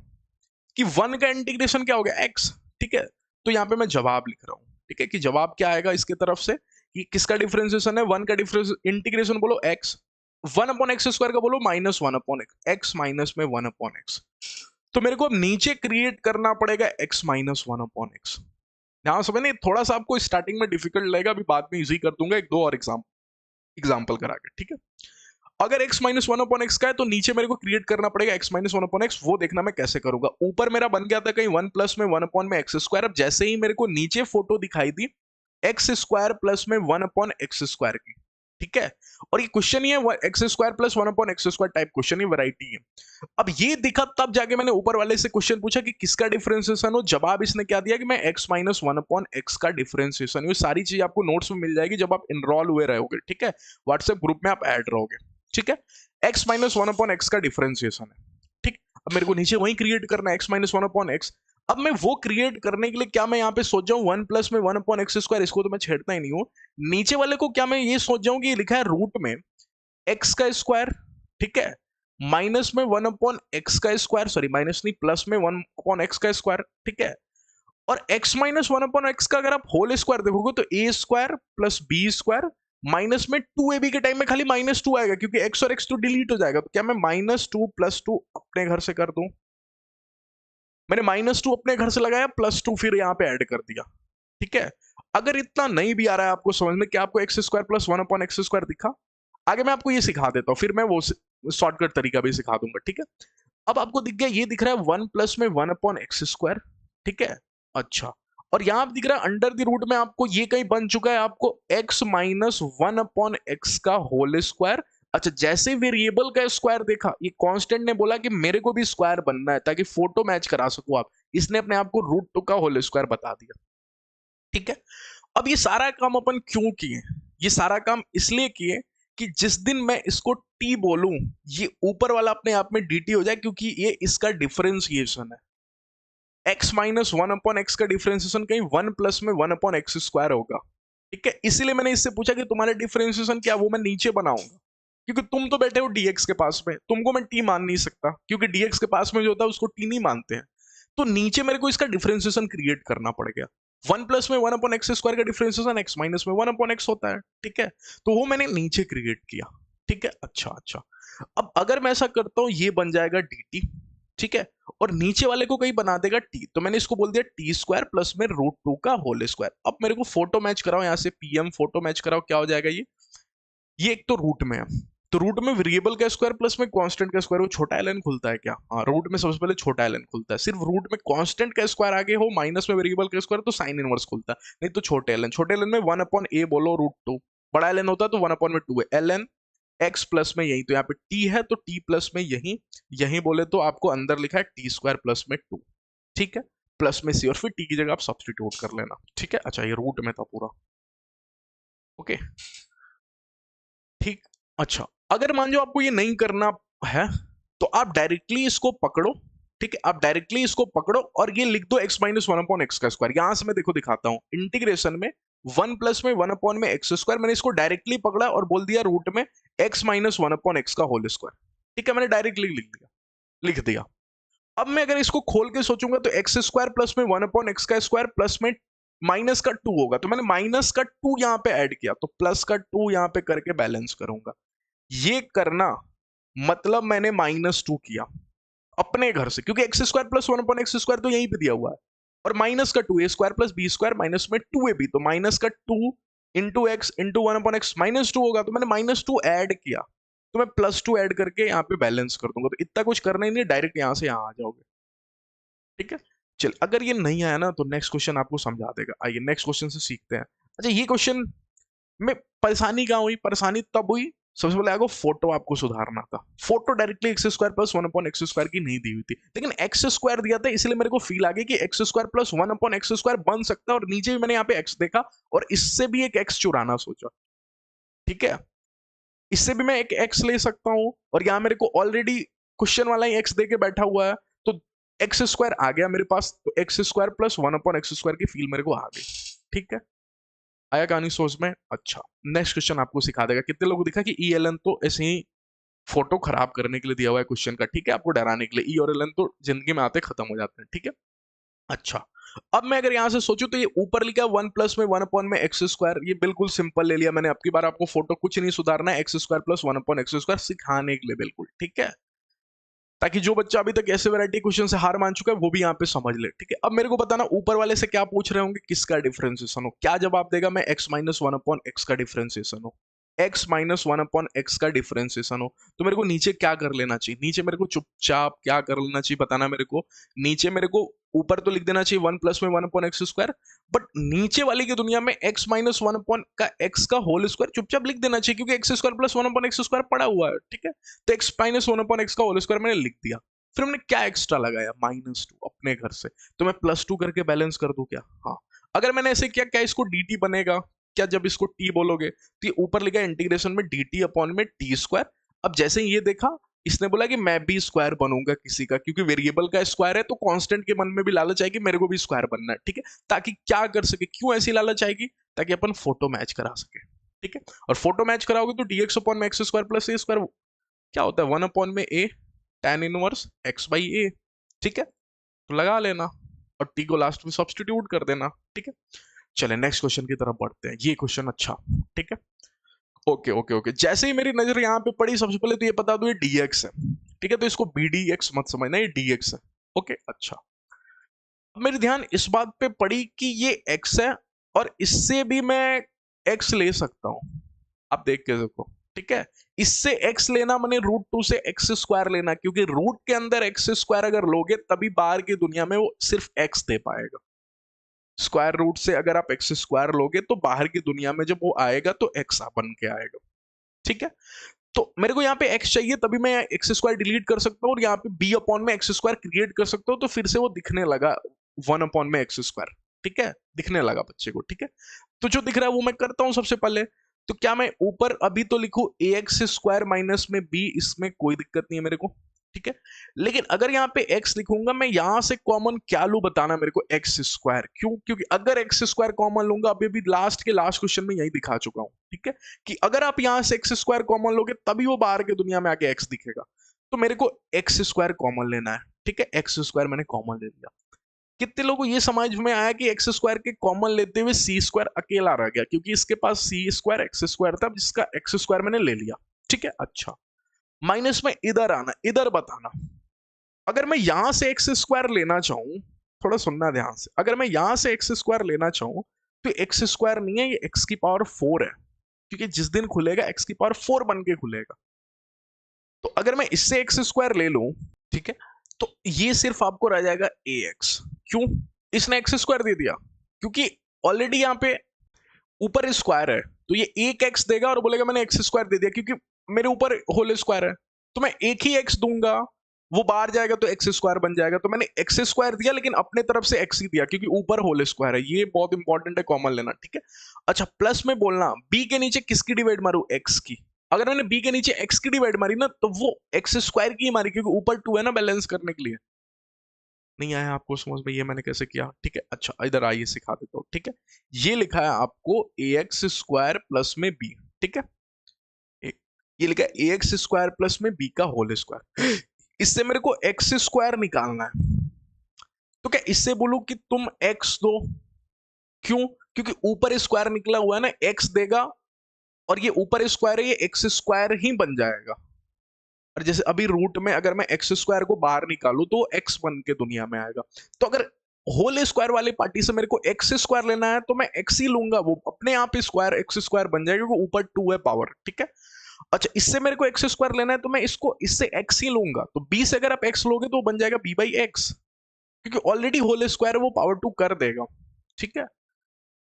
कि 1 का इंटीग्रेशन क्या हो गया एक्स, ठीक है। तो यहाँ पे मैं जवाब लिख रहा हूँ, ठीक है, कि जवाब क्या आएगा इसके तरफ से, कि किसका डिफरेंशिएशन है, 1 का डिफरेंस इंटीग्रेशन बोलो एक्स, 1 अपॉन एक्स स्क्वायर का बोलो minus 1 upon x, x minus में 1 अपॉन एक्स। तो मेरे को अब नीचे क्रिएट करना पड़ेगा एक्स माइनस 1 अपॉन एक्स। यहाँ समझ नहीं, थोड़ा सा आपको स्टार्टिंग में डिफिकल्ट लगेगा, अभी बाद में इजी कर दूंगा एक दो और एग्जाम्पल करा के, ठीक है। अगर x माइनस 1 अपॉन एक्स का है तो नीचे मेरे को क्रिएट करना पड़ेगा x माइनस 1 अपॉन एक्स, वो देखना मैं कैसे करूंगा। ऊपर मेरा बन गया था कहीं 1 प्लस में 1 अपॉन में एक्स स्क्वायर, अब जैसे ही मेरे को नीचे फोटो दिखाई दी एक्स स्क्वायर प्लस में 1 अपॉन एक्स स्क्वायर की, ठीक है। और ये क्वेश्चन ही है x square plus 1 upon x square type question, ही वैरायटी है। अब ये दिखा तब जाके मैंने ऊपर वाले से क्वेश्चन पूछा कि किसका डिफरेंशिएशन हो, जवाब इसने क्या दिया कि मैं x माइनस 1 अपॉन एक्स का डिफरेंशिएशन। ये सारी चीज आपको नोट्स में मिल जाएगी जब आप इनरोल हुए रहोगे, ठीक है, व्हाट्सएप ग्रुप में आप ऐड रहोगे, ठीक है। x माइनस 1 अपॉन एक्स का डिफरेंशिएशन है, ठीक। अब मेरे को नीचे वही क्रिएट करना है x माइनस 1 अपॉन एक्स। अब मैं वो क्रिएट करने के लिए क्या मैं यहाँ पे सोच जाऊं 1 प्लस में 1 अपॉन एक्स स्क्वायर, इसको तो मैं छेड़ता ही नहीं हूं। नीचे वाले को क्या मैं ये सोच जाऊं कि ये लिखा है रूट में एक्स का स्क्वायर, ठीक है, माइनस में 1 अपॉन एक्स का स्क्वायर, सॉरी माइनस नहीं प्लस में 1 अपॉन एक्स का स्क्वायर, ठीक है। और x माइनस 1 अपॉन एक्स का अगर आप होल स्क्वायर देखोगे तो a square plus b square minus में 2ab के टाइम में खाली माइनस 2 आएगा क्योंकि x और x तो डिलीट हो जाएगा। तो क्या मैं माइनस 2 प्लस 2 अपने घर से कर दूं, मैंने माइनस 2 अपने घर से लगाया प्लस 2 फिर यहाँ पे ऐड कर दिया, ठीक है। अगर इतना नहीं भी आ रहा है आपको समझ में, क्या आपको x square plus 1 upon x square दिखा, आगे मैं आपको ये सिखा देता हूँ, फिर मैं वो शॉर्टकट तरीका भी सिखा दूंगा, ठीक है। अब आपको दिख गया, ये दिख रहा है 1 प्लस में 1 अपॉन एक्स स्क्वायर, ठीक है। अच्छा, और यहाँ आप दिख रहा है अंडर द रूट में आपको ये कहीं बन चुका है आपको x माइनस 1 अपॉन एक्स का होल स्क्वायर। अच्छा, जैसे वेरिएबल का स्क्वायर देखा, ये कांस्टेंट ने बोला कि मेरे को भी स्क्वायर बनना है ताकि फोटो मैच करा सकूं आप, इसने अपने आप को रूट 2 का होल स्क्वायर बता दिया। ठीक है। अब ये सारा काम अपन क्यों किए? ये सारा काम इसलिए किए कि जिस दिन मैं इसको टी बोलूं, ये ऊपर वाला अपने आप में dt हो जाए, क्योंकि ये इसका डिफरेंशिएशन है। x minus one upon x का डिफरेंशिएशन कहीं वन प्लस में वन अपॉन एक्स स्क्वायर होगा। ठीक है, इसीलिए मैंने इससे पूछा कि तुम्हारा डिफरेंशिएशन क्या, वो मैं नीचे बनाऊंगा, क्योंकि तुम तो बैठे हो dx के पास में, तुमको मैं t मान नहीं सकता, क्योंकि dx के पास में जो होता है उसको t नहीं मानते हैं। तो नीचे मेरे को इसका डिफरेंशिएशन क्रिएट करना पड़ गया। वन प्लस में वन अपॉन एक्स स्क्वायर का डिफरेंशिएशन एक्स माइनस में वन अपॉन एक्स होता है। ठीक है, तो वो मैंने नीचे क्रिएट किया। ठीक है, अच्छा अच्छा। अब अगर मैं ऐसा करता हूं, ये बन जाएगा dt। ठीक है, और नीचे वाले को कहीं बना देगा t, तो मैंने इसको बोल दिया टी स्क्वायर प्लस में रूट टू का होल स्क्वायर। अब मेरे को फोटो मैच कराओ, यहां से pm फोटो मैच कराओ, क्या हो जाएगा ये एक तो रूट में है, तो रूट में वेरिएबल का स्क्वायर प्लस में कांस्टेंट का स्क्वायर, वो छोटा एलएन खुलता है क्या? हाँ, रूट में सबसे पहले छोटा एलएन खुलता है। सिर्फ रूट में कांस्टेंट का स्क्वायर आगे हो, माइनस में वेरिएबल का स्क्वायर, तो साइन इनवर्स खुलता है, नहीं तो छोटे एलएन में वन अपॉन ए बोलो रूट टू, बड़ा एलएन होता है तो वन अपॉन में टू है, एलएन एक्स प्लस में यही, तो यहाँ पे टी है तो टी प्लस में यही, यही बोले तो आपको अंदर लिखा है टी स्क्वायर प्लस में टू। ठीक है, प्लस में सी, और फिर टी की जगह आप सब्सटीट्यूट कर लेना। ठीक है, अच्छा, ये रूट में था पूरा। ओके, ठीक। अच्छा, अगर मान लो आपको ये नहीं करना है, तो आप डायरेक्टली इसको पकड़ो। ठीक है, आप डायरेक्टली इसको पकड़ो और ये लिख दो x minus one upon x का स्क्वायर। यहां से मैं देखो दिखाता हूं, इंटीग्रेशन में वन प्लस में वन अपॉन में एक्स स्क्वायर, मैंने इसको डायरेक्टली पकड़ा और बोल दिया रूट में x minus one upon x का होल स्क्वायर। ठीक है, मैंने डायरेक्टली लिख दिया। अब मैं अगर इसको खोल के सोचूंगा तो एक्स स्क्वायर प्लस में वन अपॉन एक्स का स्क्वायर प्लस में माइनस का टू होगा, तो मैंने माइनस का टू यहां पे ऐड किया, तो प्लस का टू यहां पे करके बैलेंस करूंगा। ये करना मतलब मैंने माइनस टू किया अपने घर से, क्योंकि x square plus one upon x square तो यहीं पे दिया हुआ है, और माइनस का two a square plus b square minus में टू ए बी, तो माइनस का two into x into one upon x minus two होगा, तो मैंने माइनस टू ऐड किया, तो मैं प्लस टू ऐड करके यहाँ पे बैलेंस कर दूंगा। तो इतना कुछ करना ही नहीं, डायरेक्ट यहाँ से यहाँ आ जाओगे। ठीक है, चल, अगर ये नहीं आया ना तो नेक्स्ट क्वेश्चन आपको समझा देगा। आइए नेक्स्ट क्वेश्चन से सीखते हैं। अच्छा, ये क्वेश्चन में परेशानी कहाँ हुई? परेशानी तब हुई, सबसे पहले आपको फोटो आपको सुधारना था। Photo directly x square plus one upon x square की नहीं दी हुई थी, लेकिन एक्स स्क्वायर दिया था, इसलिए मेरे को फील आ गई कि x square plus one upon x square बन सकता है, और नीचे भी मैंने यहाँ पे एक्स देखा और इससे भी एक एक्स चुराना सोचा। ठीक है, इससे भी मैं एक एक्स ले सकता हूं, और यहाँ मेरे को ऑलरेडी क्वेश्चन वाला ही एक्स दे के बैठा हुआ है, तो एक्स स्क्वायर आ गया मेरे पास, तो x square plus one upon x square की फील मेरे को आ गई। ठीक है, आया कहानी सोच में? अच्छा, नेक्स्ट क्वेश्चन आपको सिखा देगा। कितने लोगों को दिखा कि ई एल एन तो ऐसे ही फोटो खराब करने के लिए दिया हुआ है क्वेश्चन का। ठीक है, आपको डराने के लिए। ई और एल एन तो जिंदगी में आते खत्म हो जाते हैं। ठीक है, अच्छा, अब मैं अगर यहां से सोचूं तो ये ऊपर लिखा वन प्लस में वन अपॉन में एक्स स्क्वायर, ये बिल्कुल सिंपल ले लिया मैंने। अब की बार आपको फोटो कुछ नहीं सुधारना है, x square plus one upon x square सिखाने के लिए, बिल्कुल। ठीक है, ताकि जो बच्चा अभी तक ऐसे वैरायटी क्वेश्चन से हार मान चुका है वो भी यहाँ पे समझ ले। ठीक है, अब मेरे को बताना ऊपर वाले से क्या पूछ रहे होंगे, किसका डिफरेंशिएशन हो। क्या जवाब देगा? मैं x minus one upon x का डिफरेंशिएशन हो, x minus one upon x का डिफरेंशिएशन हो। तो मेरे को नीचे क्या कर लेना चाहिए? नीचे मेरे को चुपचाप क्या कर लेना चाहिए बताना मेरे को। नीचे मेरे को ऊपर तो लिख देना चाहिए वन प्लस में one upon x square, but नीचे वाली की दुनिया में एक्स माइनस वन अपॉन का एक्स का होल स्क्वायर चुपचाप लिख देना चाहिए, क्योंकि x square plus one upon x square पड़ा हुआ है। ठीक है, तो x minus one upon x का होल स्क्वायर मैंने लिख दिया। फिर हमने क्या एक्स्ट्रा लगाया? माइनस टू अपने घर से, तो मैं प्लस टू करके बैलेंस कर दूं क्या? हाँ, अगर मैंने ऐसे किया, क्या इसको dt बनेगा क्या जब इसको t बोलोगे? तो ये ऊपर लिखा है इंटीग्रेशन में dt अपॉन में टी स्क्वायर। अब जैसे ही ये देखा, इसने बोला कि मैं भी स्क्वायर बनूंगा किसी का, क्योंकि वेरिएबल का स्क्वायर है, तो कांस्टेंट के मन में भी लालच आएगी मेरे को भी स्क्वायर बनना है। ठीक है, ताकि क्या कर सके, क्यों ऐसी लालच आएगी? ताकि अपन फोटो मैच करा सके। ठीक है, और फोटो मैच कराओगे तो dx अपॉन में एक्स स्क्वायर प्लस ए स्क्वायर क्या होता है? वन अपॉन में ए tan इनवर्स x बाई ए। ठीक है, तो लगा लेना और t को लास्ट में सब्सटीट्यूट कर देना। ठीक है, चले नेक्स्ट क्वेश्चन की तरफ बढ़ते हैं। ये क्वेश्चन अच्छा, ठीक है, ओके ओके ओके। जैसे ही मेरी नजर यहाँ पे पड़ी, सबसे पहले तो ये बता दो ये dx है। ठीक है, तो इसको bdx मत समझना, ये dx है। ओके, अच्छा, अब मेरी ध्यान इस बात पे पड़ी कि ये x है और इससे भी मैं x ले सकता हूं। आप देख के देखो। ठीक है, इससे x लेना मैंने रूट टू से एक्स स्क्वायर लेना, क्योंकि रूट के अंदर एक्स स्क्वायर अगर लोगे तभी बाहर की दुनिया में वो सिर्फ x दे पाएगा। स्क्वायर रूट से अगर आप एक्स स्क्वायर लोगे तो बाहर की दुनिया में जब वो आएगा तो x बन के आएगा। ठीक है, तो मेरे को यहाँ पे x चाहिए, तभी मैं एक्स स्क्वायर डिलीट कर सकता हूँ और यहाँ पे b अपॉन में एक्स स्क्वायर क्रिएट कर सकता हूँ, तो फिर से वो दिखने लगा वन अपॉन में एक्स स्क्वायर। ठीक है, दिखने लगा बच्चे को, ठीक है। तो जो दिख रहा है वो मैं करता हूं सबसे पहले। तो क्या मैं ऊपर अभी तो लिखूं ax स्क्वायर माइनस में b, इसमें कोई दिक्कत नहीं है मेरे को, ठीक है। लेकिन अगर यहाँ पे x लिखूंगा, मैं यहां से कॉमन क्या लूं बताना मेरे को, एक्स स्क्वायर। क्यों? क्योंकि अगर एक्स स्क्वायर कॉमन लूंगा, अभी भी लास्ट के लास्ट क्वेश्चन में यही दिखा चुका हूं, ठीक है, कि अगर आप यहां से एक्स स्क्वायर कॉमन लोगे तभी वो बाहर के दुनिया में आके x दिखेगा। तो मेरे को एक्स स्क्वायर कॉमन लेना है, ठीक है। एक्स स्क्वायर मैंने कॉमन ले लिया। कितने लोगों को ये समझ में आया कि एक्स स्क्वायर के कॉमन लेते हुए सी स्क्वायर अकेला रह गया, क्योंकि इसके पास सी स्क्वायर एक्स स्क्वायर था, जिसका एक्स स्क्वायर मैंने ले लिया, ठीक है। अच्छा, माइनस में इधर आना, इधर बताना। अगर मैं यहां से एक्स स्क्वायर लेना चाहूं, थोड़ा सुनना ध्यान से, अगर मैं यहां से एक्स स्क्वायर लेना चाहूं तो एक्स स्क्वायर नहीं है, ये एक्स की पावर 4 है, क्योंकि जिस दिन खुलेगा एक्स की पावर 4 बन के खुलेगा। तो अगर मैं इससे एक्स स्क्वायर ले लूं, ठीक है, तो ये सिर्फ आपको रह जाएगा ए एक्स। क्यों? इसने एक्स स्क्वायर दे दिया, क्योंकि ऑलरेडी यहाँ पे ऊपर स्क्वायर है, तो ये एक एक्स देगा और बोलेगा मैंने एक्स स्क्वायर दे दिया, क्योंकि मेरे ऊपर होल स्क्वायर है। तो मैं एक ही एक्स दूंगा, वो बाहर जाएगा तो एक्स स्क्वायर बन जाएगा। तो मैंने एक्स स्क्वायर दिया, लेकिन अपने तरफ से एक्स ही दिया, क्योंकि ऊपर होल स्क्वायर है। ये बहुत इंपॉर्टेंट है, कॉमन लेना, ठीक है। अच्छा, प्लस में बोलना बी के नीचे किसकी डिवाइड मारू, एक्स की। अगर मैंने बी के नीचे एक्स की डिवाइड मारी ना, तो वो एक्स स्क्वायर की मारी, क्योंकि ऊपर 2 है ना बैलेंस करने के लिए। नहीं आया आपको समझ में ये मैंने कैसे किया, ठीक है। अच्छा, इधर आइए सिखा देता हूँ, ठीक है। ये लिखा है आपको ए एक्स स्क्वायर प्लस में बी, ठीक है। ये लिखा है ए एक्स स्क्वायर प्लस में बी का होल स्क्वायर। इससे मेरे को एक्स स्क्वायर निकालना है। तो क्या इससे बोलूं कि तुम एक्स दो? क्यों? क्योंकि ऊपर स्क्वायर निकला हुआ है ना, एक्स देगा, और ये ऊपर स्क्वायर है, ये एक्स स्क्वायर ही बन जाएगा। और जैसे अभी रूट में अगर मैं एक्स स्क्वायर को बाहर निकालू तो एक्स बन के दुनिया में आएगा। तो अगर होल स्क्वायर वाली पार्टी से मेरे को एक्स स्क्वायर लेना है, तो मैं एक्स ही लूंगा, वो अपने आप ही स्क्वायर एक्स स्क्वायर बन जाएगा, क्योंकि ऊपर 2 है पावर, ठीक है। अच्छा, इससे मेरे को एक्स स्क्वायर लेना है, तो मैं इसको इससे एक्स ही लूंगा। तो बी से अगर आप एक्स लोगे तो बन जाएगा बी बाई एक्स, क्योंकि ऑलरेडी होल स्क्वायर है, वो पावर 2 कर देगा, ठीक है।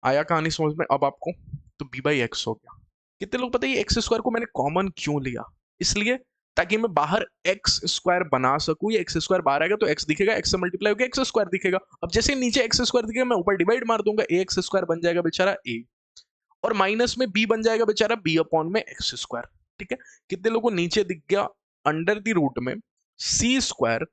आया कहानी समझ में अब आपको? तो बी बाई एक्स हो गया। कितने लोग पता है एक्स स्क्वायर को मैंने कॉमन क्यों लिया? इसलिए ताकि मैं बाहर एक्स स्क्वायर बना सकूं। ये एक्स स्क्वायर बाहर आएगा तो एक्स दिखेगा, एक्स से मल्टीप्लाई होकर एक्स स्क्वायर दिखेगा। अब जैसे नीचे एक्स स्क्वायर दिखेगा, मैं ऊपर डिवाइड मार दूंगा, ए एक्स स्क्वायर बन जाएगा बेचारा ए, और माइनस में बी बन जाएगा बेचारा बी अपॉन में एक्स स्क्वायर, ठीक है। कितने लोगों को नीचे दिख गया अंडर द रूट में सी स्क्वायर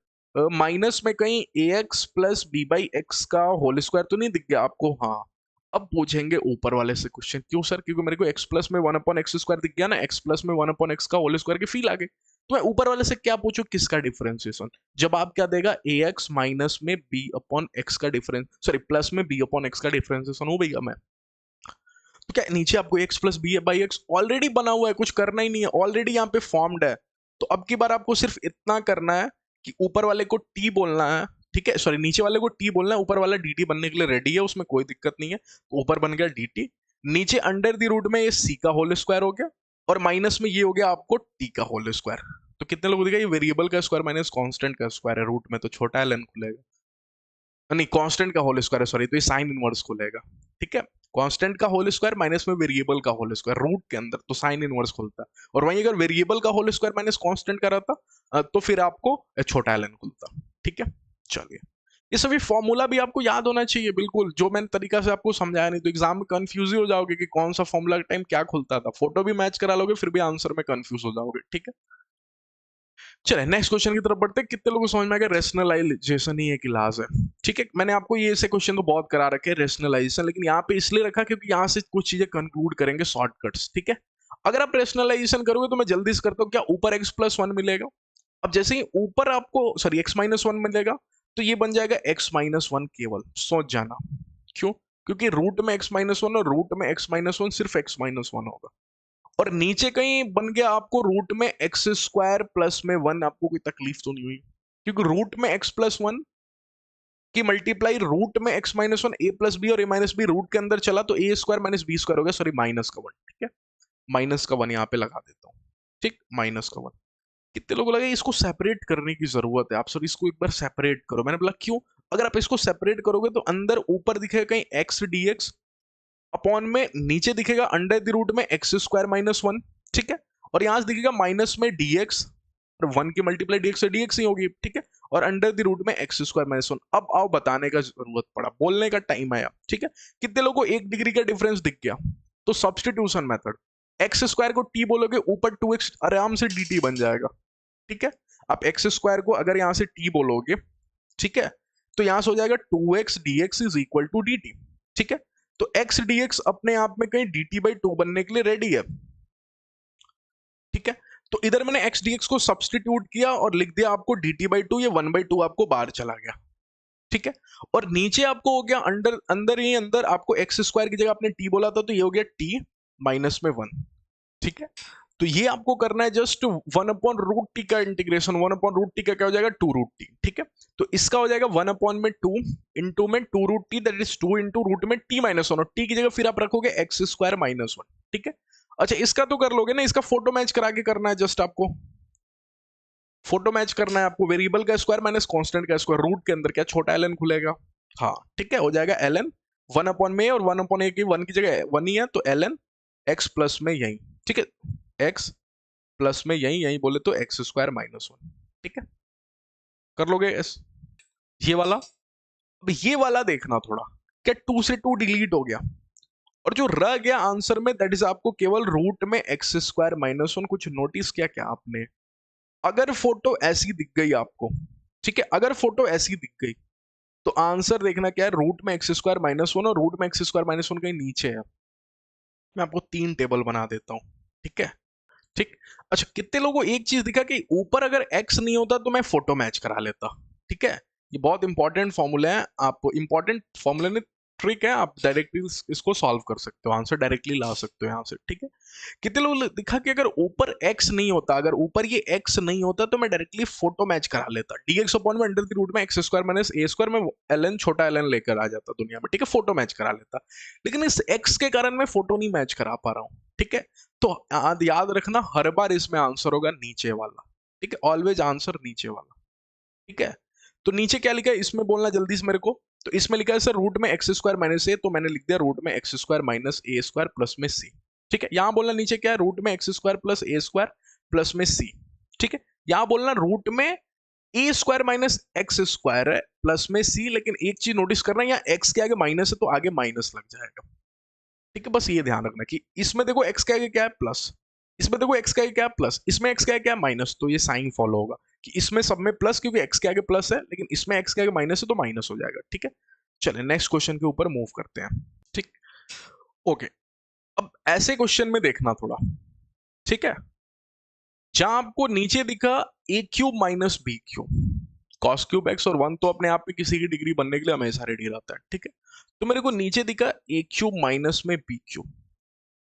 माइनस में कहीं a x plus b by x का होल स्क्वायर तो नहीं दिख गया आपको? हाँ। अब पूछेंगे ऊपर वाले से क्वेश्चन, क्यों सर? क्योंकि मेरे को एक्स प्लस में 1 अपॉन एक्स स्क्वायर दिख गया ना, एक्स प्लस में 1 अपॉन एक्स का होल स्क्वायर की फील आ गई। तो मैं ऊपर वाले से क्या पूछूं, किसका डिफरेंशिएशन? जब आप क्या देगा, ए एक्स माइनस में बी अपॉन एक्स का डिफरेंस, सॉरी प्लस में बी अपॉन एक्स का डिफरेंशिएशन हो भैया मैं। तो क्या नीचे आपको x plus b by x already बना हुआ है, कुछ करना ही नहीं है, ऑलरेडी यहाँ पे फॉर्म्ड है। तो अब की बार आपको सिर्फ इतना करना है कि ऊपर वाले को टी बोलना है, ठीक है, सॉरी नीचे वाले को टी बोलना है, ऊपर वाला dt बनने के लिए रेडी है, उसमें कोई दिक्कत नहीं है। तो ऊपर बन गया dt, नीचे अंडर द रूट में ये c का होल स्क्वायर हो गया, और माइनस में ये हो गया आपको t का होल स्क्वायर। तो कितने लोगों को दिखा, ये वेरिएबल का स्क्वायर माइनस कांस्टेंट का स्क्वायर है, रूट में तो छोटा है लेन खुलेगा, नहीं कांस्टेंट का होल स्क्वायर है, सॉरी, तो ये साइन इनवर्स खुलेगा, ठीक है। कांस्टेंट का होल स्क्वायर माइनस में वेरिएबल का होल स्क्वायर रूट के अंदर, तो साइन इनवर्स खुलता है। और वहीं अगर वेरिएबल का होल स्क्वायर माइनस कांस्टेंट का रहता तो फिर आपको छोटा एलन खुलता, ठीक है। चलिए, ये सभी फॉर्मूला भी आपको याद होना चाहिए, बिल्कुल जो मैंने तरीका से आपको समझाया, नहीं तो एग्जाम में कंफ्यूज ही हो जाओगे कि कौन सा फॉर्मूला के टाइम क्या खुलता था। फोटो भी मैच करा लोगे फिर भी आंसर में कंफ्यूज हो जाओगे, ठीक है। चले नेक्स्ट क्वेश्चन की तरफ बढ़ते हैं। कितने लोगों को समझ में आ गया रेशनलाइजेशन ही एक इलाज है, ठीक है। मैंने आपको ये से क्वेश्चन तो बहुत करा रखे हैं रेशनलाइजेशन, लेकिन यहाँ पे इसलिए रखा क्योंकि यहाँ से कुछ चीजें कंक्लूड करेंगे शॉर्टकट्स, ठीक है। अगर आप रेशनलाइजेशन करोगे तो मैं जल्दी से करता हूँ, क्या ऊपर x प्लस 1 मिलेगा। अब जैसे ही ऊपर आपको सॉरी x माइनस 1 मिलेगा, तो ये बन जाएगा x माइनस 1 केवल, सोच जाना। क्यों? क्योंकि रूट में x माइनस 1 और रूट में x माइनस 1 सिर्फ x माइनस 1 होगा। और नीचे कहीं बन गया आपको रूट में एक्स स्क्वायर प्लस में 1, आपको कोई तकलीफ तो नहीं हुई, क्योंकि रूट में x प्लस 1 की मल्टीप्लाई रूट में x minus 1 a plus b और a माइनस बी रूट के अंदर चला, तो a square minus b square हो गया, सॉरी माइनस का 1, ठीक है। माइनस का 1 यहाँ पे लगा देता हूँ, ठीक, माइनस का 1। कितने लोगों को लगे इसको सेपरेट करने की जरूरत है, आप सर इसको एक बार सेपरेट करो। मैंने बोला क्यों? अगर आप इसको सेपरेट करोगे तो अंदर ऊपर दिखेगा कहीं x dx अपॉन में नीचे दिखेगा अंडर द रूट में एक्स स्क्वायर माइनस 1, ठीक है। और यहां से दिखेगा माइनस में dx 1 की मल्टीप्लाई dx से dx ही होगी, ठीक है, और अंडर द रूट में x स्क्वायर माइनस 1। अब आओ बताने का जरूरत पड़ा, बोलने का टाइम आया, ठीक है। कितने लोगों को 1 डिग्री का डिफरेंस दिख गया? तो सब्स्टिट्यूशन मेथड, एक्स स्क्वायर को t बोलोगे, ऊपर 2x आराम से dt बन जाएगा, ठीक है। आप एक्स स्क्वायर को अगर यहां से t बोलोगे, ठीक है, तो यहां से हो जाएगा 2x dx is equal to dt, ठीक है। तो x dx अपने आप में कहीं dt बाई 2 बनने के लिए रेडी है, ठीक है। तो इधर मैंने x dx को सब्स्टिट्यूट किया और लिख दिया आपको dt बाई 2, ये 1 बाई 2 आपको बाहर चला गया, ठीक है। और नीचे आपको हो गया अंदर अंदर ही अंदर आपको एक्स स्क्वायर की जगह आपने t बोला था, तो ये हो गया t माइनस में 1, ठीक है। तो ये आपको करना है जस्ट 1 अपॉन रूट टी का इंटीग्रेशन। 1 अपॉन रूट टी का क्या हो जाएगा? 2 रूट टी, ठीक है। तो इसका हो जाएगा 1 अपॉन में 2 इंटू में 2 root t, that is 2 into root में t माइनस 1, और t की जगह फिर आप रखोगे एक्स स्क्वायर माइनस 1, ठीक है। अच्छा, इसका तो कर लोगे ना, इसका फोटो मैच करा के करना है, जस्ट आपको फोटो मैच करना है आपको। वेरिएबल का स्क्वायर माइनस कांस्टेंट का स्क्वायर, रूट के अंदर क्या छोटा ln खुलेगा, हाँ, ठीक है, हो जाएगा ln 1 अपॉन में और 1 अपॉन ए की 1 की जगह 1 ही है, तो ln x प्लस में यही, ठीक है, x प्लस में यही बोले तो एक्स स्क्वायर माइनस 1, ठीक है, कर लोगे एस ये वाला। अब ये वाला देखना थोड़ा, क्या 2 से 2 डिलीट हो गया और जो रह गया आंसर में, दैट इज आपको केवल रूट में एक्स स्क्वायर माइनस 1। कुछ नोटिस किया क्या आपने? अगर फोटो ऐसी दिख गई आपको, ठीक है, अगर फोटो ऐसी दिख गई तो आंसर देखना क्या है, रूट में एक्स स्क्वायर माइनस 1, और रूट में एक्स स्क्वायर माइनस 1 कहीं नीचे है। मैं आपको 3 टेबल बना देता हूं, ठीक है, ठीक। अच्छा, कितने लोगों को एक चीज दिखा कि ऊपर अगर x नहीं होता तो मैं फोटो मैच करा लेता, ठीक है। ये बहुत इंपॉर्टेंट फॉर्मूला है, आप इंपॉर्टेंट फॉर्मूला ने ट्रिक है, आप डायरेक्टली इसको सॉल्व कर सकते हो, आंसर डायरेक्टली ला सकते हो यहां से, ठीक है। कितने लोग दिखा कि अगर ऊपर x नहीं होता, अगर ऊपर ये x नहीं होता तो मैं डायरेक्टली फोटो मैच करा लेता, dx अपॉन में अंडर द रूट में एक्स स्क्वायर माइनस ए स्क्वायर में ln छोटा ln लेकर आ जाता दुनिया में, ठीक है, फोटो मैच करा लेता। लेकिन इस x के कारण मैं फोटो नहीं मैच करा पा रहा हूं, ठीक है। तो याद रखना, हर बार इसमें आंसर होगा नीचे वाला, ठीक है, ऑलवेज आंसर नीचे वाला, ठीक है। तो नीचे क्या लिखा है इसमें बोलना जल्दी से मेरे को। तो इसमें लिखा है सर रूट में एक्स स्क्वायर माइनस ए, तो मैंने लिख दिया रूट में एक्स स्क्वायर माइनस ए स्क्वायर प्लस में सी, ठीक है। यहां बोलना नीचे क्या है, रूट में एक्स स्क्वायर प्लस ए स्क्वायर प्लस में सी, ठीक है। यहां बोलना रूट में ए स्क्वायर माइनस एक्स स्क्वायर है प्लस में सी, लेकिन एक चीज नोटिस करना, यहाँ एक्स के आगे माइनस है तो आगे माइनस लग जाएगा, ठीक है। बस ये ध्यान रखना कि इसमें देखो x का क्या है प्लस, इसमें देखो x का क्या है प्लस, इसमें x का क्या है माइनस, तो ये साइन फॉलो होगा कि इसमें सब में प्लस, क्योंकि x के आगे प्लस है, लेकिन इसमें x के आगे माइनस है तो माइनस हो जाएगा, ठीक है। चले नेक्स्ट क्वेश्चन के ऊपर मूव करते हैं, ठीक, ओके। अब ऐसे क्वेश्चन में देखना थोड़ा, ठीक है, जहां आपको नीचे दिखा a cube minus b cube, cos cube x और 1 तो अपने आप में किसी की डिग्री बनने के लिए हमेशा रेडी रहता है, ठीक है। तो मेरे को नीचे दिखा a क्यूब माइनस में बी क्यूब,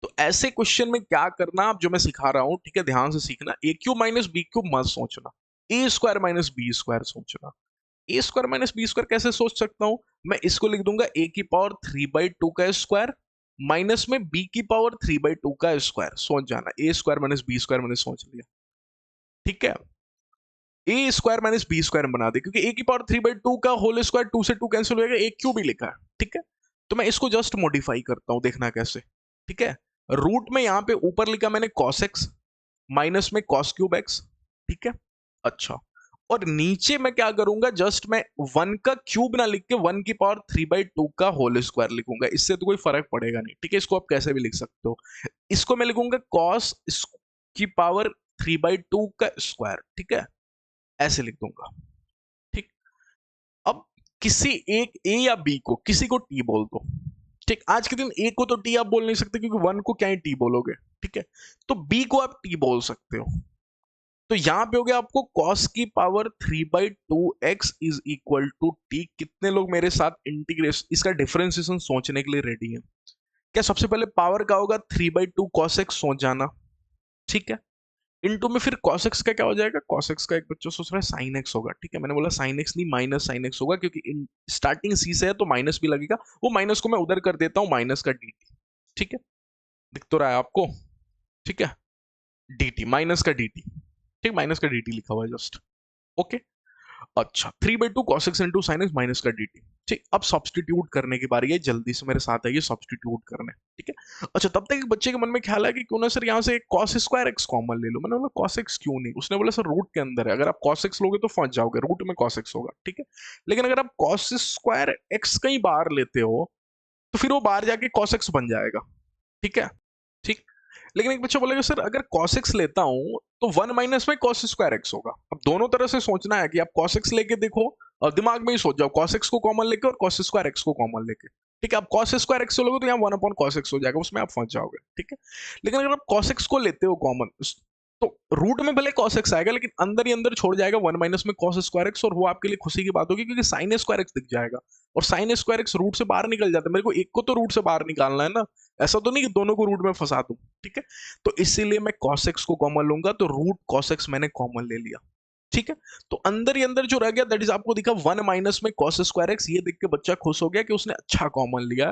तो ऐसे क्वेश्चन में क्या करना, आप जो मैं सिखा रहा हूं, ठीक है, ध्यान से सीखना। ए क्यूब माइनस बी क्यूब मत सोचना, ए स्क्वायर माइनस बी स्क्वायर सोचना। ए स्क्वायर माइनस बी स्क्वायर कैसे सोच सकता हूं मैं? इसको लिख दूंगा ए की पावर 3/2 का स्क्वायर माइनस में बी की पावर 3/2 का स्क्वायर, सोच जाना, ए स्क्वायर माइनस बी स्क्वायर मैंने सोच लिया, ठीक है। ए स्क्वायर माइनस बी स्क्वायर बना दे, क्योंकि ए की पावर 3/2 का होल स्क्वायर 2 से 2 कैंसिल हो जाएगा, ए क्यूब ही लिखा है, ठीक है। तो मैं इसको जस्ट मॉडिफाई करता हूं, देखना कैसे, ठीक है। रूट में यहां पे ऊपर लिखा मैंने cos x माइनस में cos क्यूब x, ठीक है। अच्छा, और नीचे मैं क्या करूंगा, जस्ट मैं 1 का क्यूब ना लिख के 1 की पावर 3/2 का होल स्क्वायर लिखूंगा, इससे तो कोई फर्क पड़ेगा नहीं, ठीक है। इसको आप कैसे भी लिख सकते हो, इसको मैं लिखूंगा cos की पावर 3/2 का स्क्वायर, ठीक है, ऐसे लिख दूंगा, ठीक। अब किसी एक ए या बी को, किसी को टी बोल दो, ठीक। आज के दिन ए को तो टी आप बोल नहीं सकते, क्योंकि 1 को क्या ही टी बोलोगे, ठीक है। तो बी को आप टी बोल सकते हो। तो यहां पे हो गया आपको cos की power 3/2x is equal to t. कितने लोग मेरे साथ इंटीग्रेशन, इसका डिफरेंशिएशन सोचने के लिए रेडी है? क्या सबसे पहले पावर का होगा 3/2 cos x, सोच जाना, ठीक है। इनटू में फिर cos x का क्या हो जाएगा, cos x का एक बच्चा सोच रहा है sin x होगा, ठीक है। मैंने बोला sin x नहीं, माइनस sin x होगा, क्योंकि स्टार्टिंग c से है तो माइनस भी लगेगा, वो माइनस को मैं उधर कर देता हूं, माइनस का dt, ठीक है, दिख तो रहा है आपको, ठीक है, dt माइनस का dt, ठीक, माइनस का dt लिखा हुआ है जस्ट, ओके। अच्छा, 3/2 cos x into sin x minus का dt। ठीक, अब सब्स्टिट्यूट करने की बारी है, जल्दी से मेरे साथ आइए सब्स्टिट्यूट करने। ठीक है, अच्छा तब तक एक बच्चे के मन में ख्याल है कि क्यों ना सर यहाँ से cos स्क्वायर एक्स कॉमन ले लो। मैंने बोला cos x क्यों नहीं? उसने बोला सर रूट के अंदर है, अगर आप cos x लोगे तो फंस जाओगे, रूट में cos x होगा। ठीक है, लेकिन अगर आप cos स्क्वायर एक्स कहीं बाहर लेते हो तो फिर वो बाहर जाके cos x बन जाएगा। ठीक है, ठीक, लेकिन एक बच्चा बोलेगा सर अगर cos x लेता हूं तो 1 माइनस में cos स्क्वायर एक्स होगा। अब दोनों तरह से सोचना है कि आप cos x लेके देखो और दिमाग में ही सोच जाओ cos x को कॉमन लेके और cos स्क्वायर एक्स को कॉमन लेके। ठीक है, आप cos स्क्वायर एक्स लोगे तो यहाँ 1 अपॉन cos x हो जाएगा, उसमें आप फंस जाओगे। ठीक है, लेकिन अगर आप cos x को लेते हो कॉमन तो रूट में भले cos x आएगा लेकिन अंदर ही अंदर छोड़ जाएगा 1 माइनस में cos स्क्वायर एक्स, और वो आपके लिए खुशी की बात होगी क्योंकि sin स्क्वायर एक्स दिख जाएगा, और sin स्क्वायर एक्स रूट से बाहर निकल जाता है। मेरे को एक को तो रूट से बाहर निकालना है ना, ऐसा तो नहीं कि दोनों को रूट में फंसा दूं। ठीक है, तो इसीलिए मैं cos x को कॉमन लूंगा, तो रूट cos x मैंने कॉमन ले लिया। ठीक है, तो अंदर ही अंदर जो रह गया दैट इज आपको दिखा 1 माइनस में cos स्क्वायर एक्स, ये देख के बच्चा खुश हो गया कि उसने अच्छा कॉमन लिया।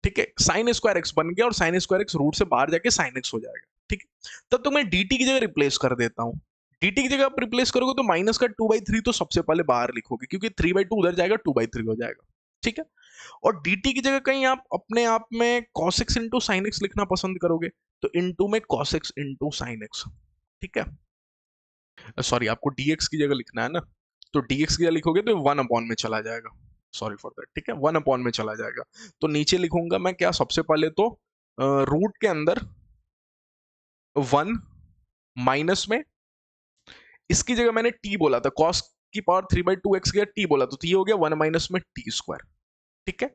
ठीक है, sin स्क्वायर एक्स बन गया और sin स्क्वायर एक्स रूट से बाहर जाके sin x हो जाएगा। ठीक है, तब तो मैं dt की जगह रिप्लेस कर देता हूं। dt की जगह आप रिप्लेस करोगे तो माइनस का 2/3 तो सबसे पहले बाहर लिखोगे क्योंकि 3/2 उधर जाएगा, 2/3 हो जाएगा। ठीक है, और dt की जगह कहीं आप अपने आप में cos x into sine x लिखना पसंद करोगे तो इंटू में cos x into sine x. ठीक है, सॉरी आपको dx की जगह लिखना है ना, तो dx की जगह लिखोगे तो 1 अपॉन में चला जाएगा, सॉरी फॉर दैट। ठीक है, 1 अपॉन में चला जाएगा, तो नीचे लिखूंगा मैं क्या, सबसे पहले तो रूट के अंदर 1 माइनस में, इसकी जगह मैंने t बोला था, cos की पावर 3/2 x की जगह t बोला, तो ये हो गया 1 माइनस में t स्क्वायर। ठीक है,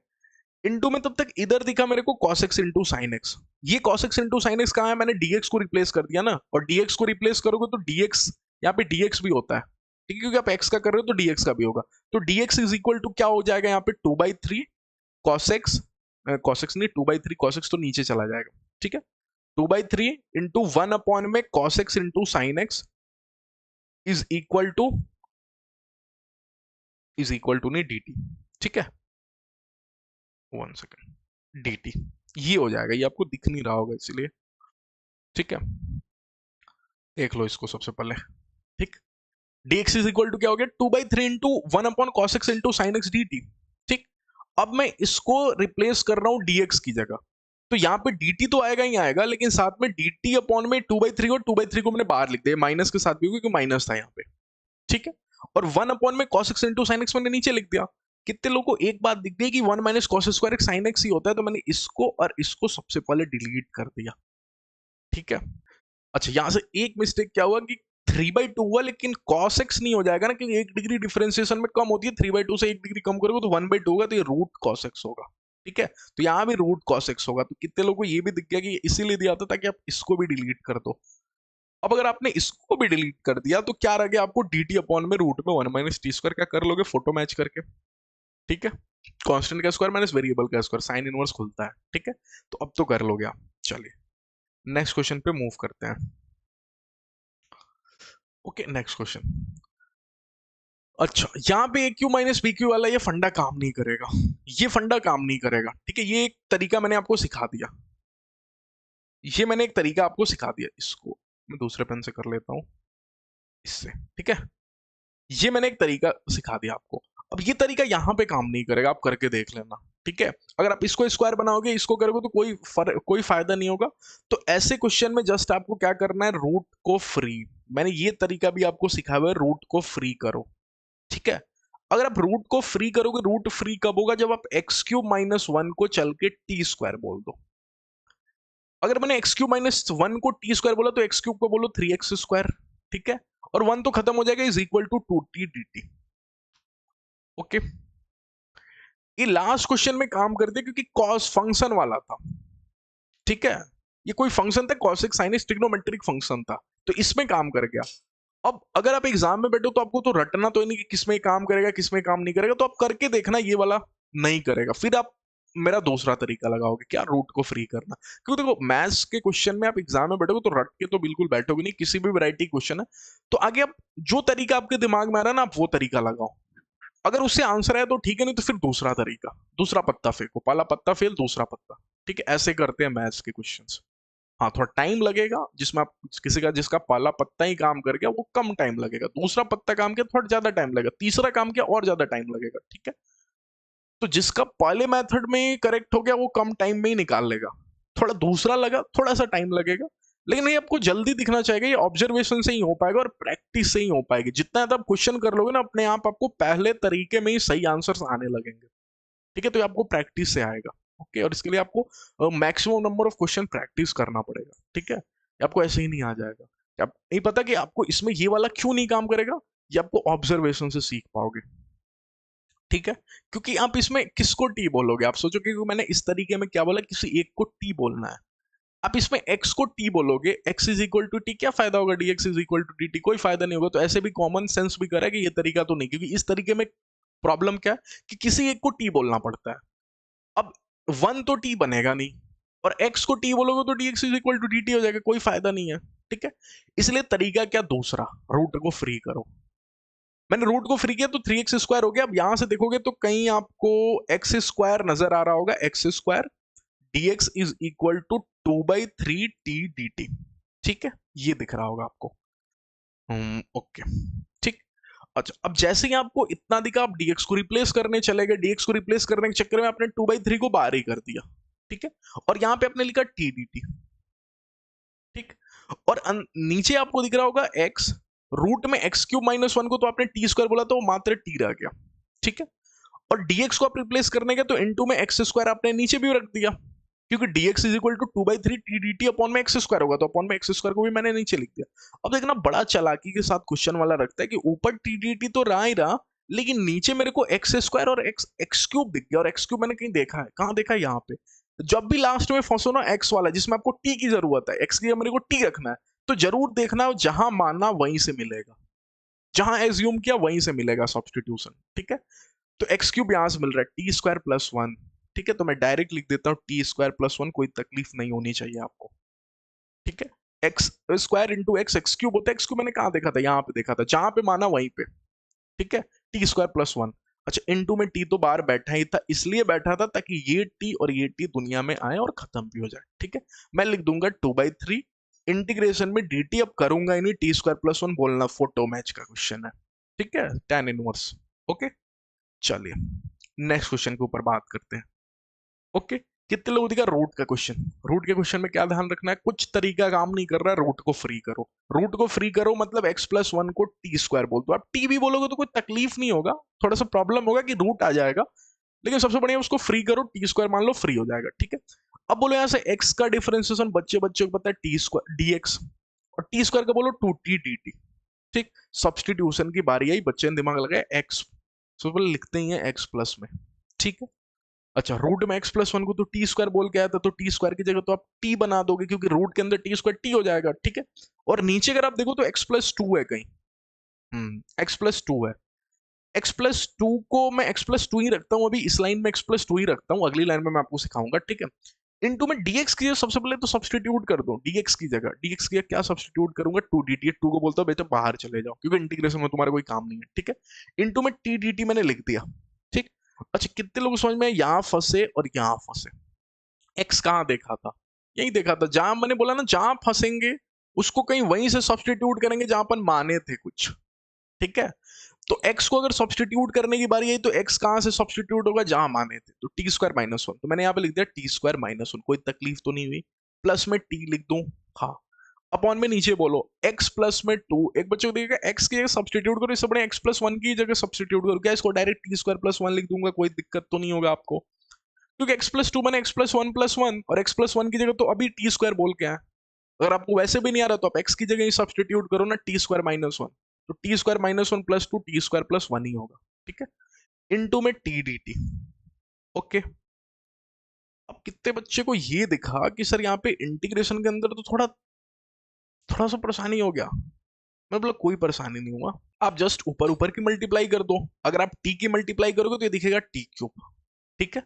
इंटू में तब तक इधर दिखा मेरे को cos x into sine x. ये cos x into sine x कहाँ है? मैंने dx को रिप्लेस कर दिया ना, और dx को रिप्लेस करोगे तो dx यहाँ पे dx भी होता है। ठीक है, क्योंकि आप x का कर रहे हो तो dx का भी होगा, तो dx इज इक्वल टू क्या हो जाएगा यहाँ पे 2/3 cos x, cos x नहीं 2/3 cos x तो नीचे चला जाएगा। ठीक है, 2/3 इंटू 1 अपॉन में cos x into sine x is equal to नहीं dt। ठीक है, 1 सेकेंड, dt ये हो जाएगा, ये आपको दिख नहीं रहा होगा इसलिए। ठीक है, देख लो इसको सबसे पहले। ठीक, dx इज इक्वल टू क्या हो गया 2/3 into 1 upon cos x into sine x dt। ठीक, अब मैं इसको रिप्लेस कर रहा हूं dx की जगह, तो यहाँ पे dt तो आएगा ही आएगा, लेकिन साथ में dt अपॉन में 2/3 और 2/3 को मैंने बाहर लिख दिया माइनस के साथ भी क्योंकि माइनस था यहाँ पे। ठीक है, और 1 अपॉन में cos x into sine x मैंने नीचे लिख दिया। कितने लोगों को एक बात दिख गई कि 1 minus cos square x sine x ही होता है, तो मैंने इसको और इसको सबसे पहले डिलीट कर दिया। ठीक है, अच्छा यहाँ से एक मिस्टेक क्या हुआ कि 3/2 हुआ लेकिन cos x नहीं हो जाएगा ना, क्योंकि 1 डिग्री डिफरेंशिएशन में कम होती है, 3/2 से 1 डिग्री कम करोगे तो 1/2 होगा, तो ये रूट cos x होगा। ठीक है, तो यहाँ भी रूट cos x होगा, तो कितने लोगों को ये भी दिख गया कि इसीलिए दिया था ताकि आप इसको भी डिलीट कर दो। अब अगर आपने इसको भी डिलीट कर दिया तो क्या रह गया आपको, dt अपॉन में रूट में 1 माइनस टी स्क्वायर, क्या कर लोगे फोटो मैच करके। ठीक है, कांस्टेंट का स्क्वायर माइनस वेरिएबल का स्क्वायर, साइन इनवर्स खुलता है। ठीक है, तो अब तो कर लोगे आप। चलिए नेक्स्ट क्वेश्चन पे मूव करते हैं। Okay, next question. अच्छा, यहाँ पे ए क्यू माइनस बी क्यू वाला ये फंडा काम नहीं करेगा, ये फंडा काम नहीं करेगा। ठीक है, ये एक तरीका मैंने आपको सिखा दिया, ये मैंने एक तरीका आपको सिखा दिया, इसको मैं दूसरे पेन से कर लेता हूँ, इससे। ठीक है, ये मैंने एक तरीका सिखा दिया आपको। अब ये तरीका यहाँ पे काम नहीं करेगा, आप करके देख लेना। ठीक है, अगर आप इसको स्क्वायर बनाओगे, इसको करोगे तो कोई फायदा नहीं होगा। तो ऐसे क्वेश्चन में जस्ट आपको क्या करना है, रूट को फ्री, मैंने ये तरीका भी आपको सिखाया हुआ है, रूट को फ्री करो। ठीक है, अगर आप रूट को फ्री करोगे, रूट फ्री कब होगा, जब आप x³ माइनस 1 को चल के टी स्क्वायर बोल दो। अगर मैंने x³ माइनस 1 को टी स्क्वायर बोला तो x³ को बोलो 3x स्क्वायर। ठीक है, और 1 तो खत्म हो जाएगा, is equal to 2t dt। Okay, ये लास्ट क्वेश्चन में काम करते क्योंकि कॉस फंक्शन वाला था। ठीक है, ये कोई फंक्शन था, cos x sin x trigonometric function था, तो इसमें काम कर गया। अब अगर आप एग्जाम में बैठो तो आपको तो रटना तो नहीं कि किसमें काम करेगा किसमें काम नहीं करेगा, तो आप करके देखना ये वाला नहीं करेगा, फिर आप मेरा दूसरा तरीका लगाओगे क्या, रूट को फ्री करना। क्योंकि देखो मैथ्स के क्वेश्चन में आप एग्जाम में बैठोगे तो रट के तो बिल्कुल बैठोगे नहीं, किसी भी वैरायटी क्वेश्चन है तो आगे आप जो तरीका आपके दिमाग में आ रहा है ना, आप वो तरीका लगाओ। अगर उससे आंसर आया तो ठीक है, नहीं तो फिर दूसरा तरीका, दूसरा पत्ता फेंको, पहला पत्ता फेल दूसरा पत्ता। ठीक है, ऐसे करते हैं मैथ्स के क्वेश्चंस। हाँ, थोड़ा टाइम लगेगा, जिसमें आप किसी का जिसका पहला पत्ता ही काम कर गया वो कम टाइम लगेगा, दूसरा पत्ता काम किया थोड़ा ज्यादा टाइम लगेगा, तीसरा काम किया और ज्यादा टाइम लगेगा। ठीक है, तो जिसका पहले मेथड में करेक्ट हो गया वो कम टाइम में ही निकाल लेगा, थोड़ा दूसरा लगा थोड़ा सा टाइम लगेगा, लेकिन ये आपको जल्दी दिखना चाहिए। ये ऑब्जर्वेशन से ही हो पाएगा और प्रैक्टिस से ही हो पाएगी। जितना ज्यादा आप क्वेश्चन कर लोगे ना अपने आप आपको पहले तरीके में ही सही आंसर्स आने लगेंगे। ठीक है, तो ये आपको प्रैक्टिस से आएगा। ओके, और इसके लिए आपको maximum number of question practice करना पड़ेगा। ठीक है, ये आपको ऐसे ही नहीं आ जाएगा। आप नहीं पता कि आपको इसमें ये वाला क्यों नहीं काम करेगा, ये आपको ऑब्जर्वेशन से सीख पाओगे। ठीक है, क्योंकि आप इसमें किसको टी बोलोगे, आप सोचो कि मैंने इस तरीके में क्या बोला, किसी एक को टी बोलना है। आप इसमें x को t बोलोगे, x is equal to t, क्या फायदा होगा, dx is equal to dt, कोई फायदा नहीं होगा। तो ऐसे भी कॉमन सेंस भी करे कि ये तरीका तो नहीं, क्योंकि इस तरीके में प्रॉब्लम क्या है कि किसी एक को t बोलना पड़ता है। अब 1 तो t बनेगा नहीं, और x को t बोलोगे तो dx is equal to dt हो जाएगा, कोई फायदा नहीं है। ठीक है, इसलिए तरीका क्या, दूसरा, रूट को फ्री करो। मैंने रूट को फ्री किया तो 3x स्क्वायर हो गया। अब यहां से देखोगे तो कहीं आपको x स्क्वायर नजर आ रहा होगा, x square dx is equal to 2/3t dt। ठीक है, ये दिख रहा होगा आपको। ओके, ठीक। अच्छा, अब जैसे ही आपको इतना दिखा, आप dx को रिप्लेस करने चले गए। dx को रिप्लेस करने के चक्कर में आपने 2/3 को बाहर ही कर दिया। ठीक है, और यहां पे आपने लिखा t dt। ठीक, और नीचे आपको दिख रहा होगा x, रूट में x³ - 1 को तो आपने t स्क्वायर बोला तो वो मात्र t रह गया। ठीक है, और dx को आप रिप्लेस करने के तो इनटू में x स्क्वायर आपने नीचे भी रख दिया, क्योंकि dx is equal to 2/3 t dt upon में x स्क्वायर होगा, तो अपॉन में x स्क्वायर को भी मैंने नीचे लिख दिया। अब देखना, बड़ा चालाकी के साथ क्वेश्चन वाला रखता है कि ऊपर t dt तो रहा ही रहा, लेकिन नीचे मेरे को x स्क्वायर और x³ दिख गया, और x³ मैंने कहीं देखा है, कहाँ देखा है, यहाँ पे। जब भी लास्ट में फंसो ना x वाला, जिसमें आपको t की जरूरत है, x की जगह मेरे को t रखना है, तो जरूर देखना जहां माना वहीं से मिलेगा, जहां एज्यूम किया वहीं से मिलेगा सब्सटीट्यूशन। ठीक है, तो x³ यहां से मिल रहा है t² + 1। ठीक है, तो मैं डायरेक्ट लिख देता हूँ t² + 1, कोई तकलीफ नहीं होनी चाहिए आपको। ठीक है, x² इंटू x³ होता है, x³ मैंने कहाँ देखा था, यहाँ पे देखा था, जहां पे माना वहीं पे। ठीक है, t² + 1। अच्छा, इंटू में t तो बाहर बैठा ही था, इसलिए बैठा था ताकि ये t और ये t दुनिया में आए और खत्म भी हो जाए। ठीक है, मैं लिख दूंगा 2/3 इंटीग्रेशन में dt। अब करूंगा ही नहीं, t² + 1 बोलना, फोटो मैच का क्वेश्चन है। ठीक है, tan इनवर्स। ओके, चलिए नेक्स्ट क्वेश्चन के ऊपर बात करते हैं। ओके, कितने लोगों का रूट का क्वेश्चन, रूट के क्वेश्चन में क्या ध्यान रखना है, कुछ तरीका काम नहीं कर रहा है, रूट को फ्री करो। रूट को फ्री करो मतलब x+1 को t² बोल दो। आप t भी बोलोगे तो कोई तकलीफ नहीं होगा, थोड़ा सा प्रॉब्लम होगा कि रूट आ जाएगा, लेकिन सबसे बढ़िया उसको फ्री करो, t² मान लो, फ्री हो जाएगा। ठीक है, अब बोलो यहाँ से x का डिफरेंशिएशन बच्चे को पता है t² dx, और t² का बोलो 2t dt। ठीक, सब्सटीट्यूशन की बारी आई, बच्चे ने दिमाग लगाया x, तो लिखते ही है x प्लस में। ठीक है, अच्छा, रूट में x+1 को तो t² बोल के आया था, तो t² की जगह तो आप t बना दोगे, क्योंकि रूट के अंदर t² t हो जाएगा। ठीक है, और नीचे अगर आप देखो तो x+2 है कहीं, x+2 है। x+2 को मैं x+2 ही रखता हूँ, अभी इस लाइन में x+2 ही रखता हूँ, अगली लाइन में मैं आपको सिखाऊंगा। ठीक है, इनटू में dx की जगह सबसे पहले तो सब्सटीट्यूट कर दो, dx की जगह क्या सब्सटीट्यूट करूंगा, 2 dt। 2 को बोलता हूँ बेटा बाहर चले जाओ, क्योंकि इंटीग्रेशन में तुम्हारा कोई काम नहीं है। ठीक है, इनटू में t dt मैंने लिख दिया। ठीक, अच्छा, कितने लोग समझ में यहां फंसे और यहां फंसे। x कहां देखा था, यही देखा था, जहां मैंने बोला ना, जहां फंसेंगे उसको कहीं वहीं से सब्सटीट्यूट करेंगे जहां अपन माने थे कुछ। ठीक है, तो x को अगर सब्सटीट्यूट करने की बारी आई तो x कहां से सब्सटीट्यूट होगा, जहां माने थे, तो t² - 1। तो मैंने यहाँ पे लिख दिया t² - 1, कोई तकलीफ तो नहीं हुई, प्लस में t लिख दूं, हाँ, अपॉन में नीचे बोलो x प्लस में 2। एक बच्चे को देखिएगा x की जगह सब्सटीट्यूट करो, इससे बड़े x+1 की जगह सब्सटीट्यूट करो, क्या इसको डायरेक्ट t² + 1 लिख दूंगा, कोई दिक्कत तो नहीं होगा आपको, क्योंकि x+2 मैंने x+1 और x+1 की जगह तो अभी t² बोल के आया। अगर आपको वैसे भी नहीं आ रहा तो आप x की जगह ही सब्सटीट्यूट करो ना, t² - 1, तो t² - 1 + 2 t² + 1 ही होगा। ठीक है, इनटू में t dt। ओके, अब कितने बच्चे को ये दिखा कि सर यहाँ पे इंटीग्रेशन के अंदर तो थोड़ा थोड़ा सा परेशानी हो गया। मैं बोला कोई परेशानी नहीं हुआ, आप जस्ट ऊपर ऊपर की मल्टीप्लाई कर दो। अगर आप t की मल्टीप्लाई करोगे तो ये दिखेगा t³। ठीक है,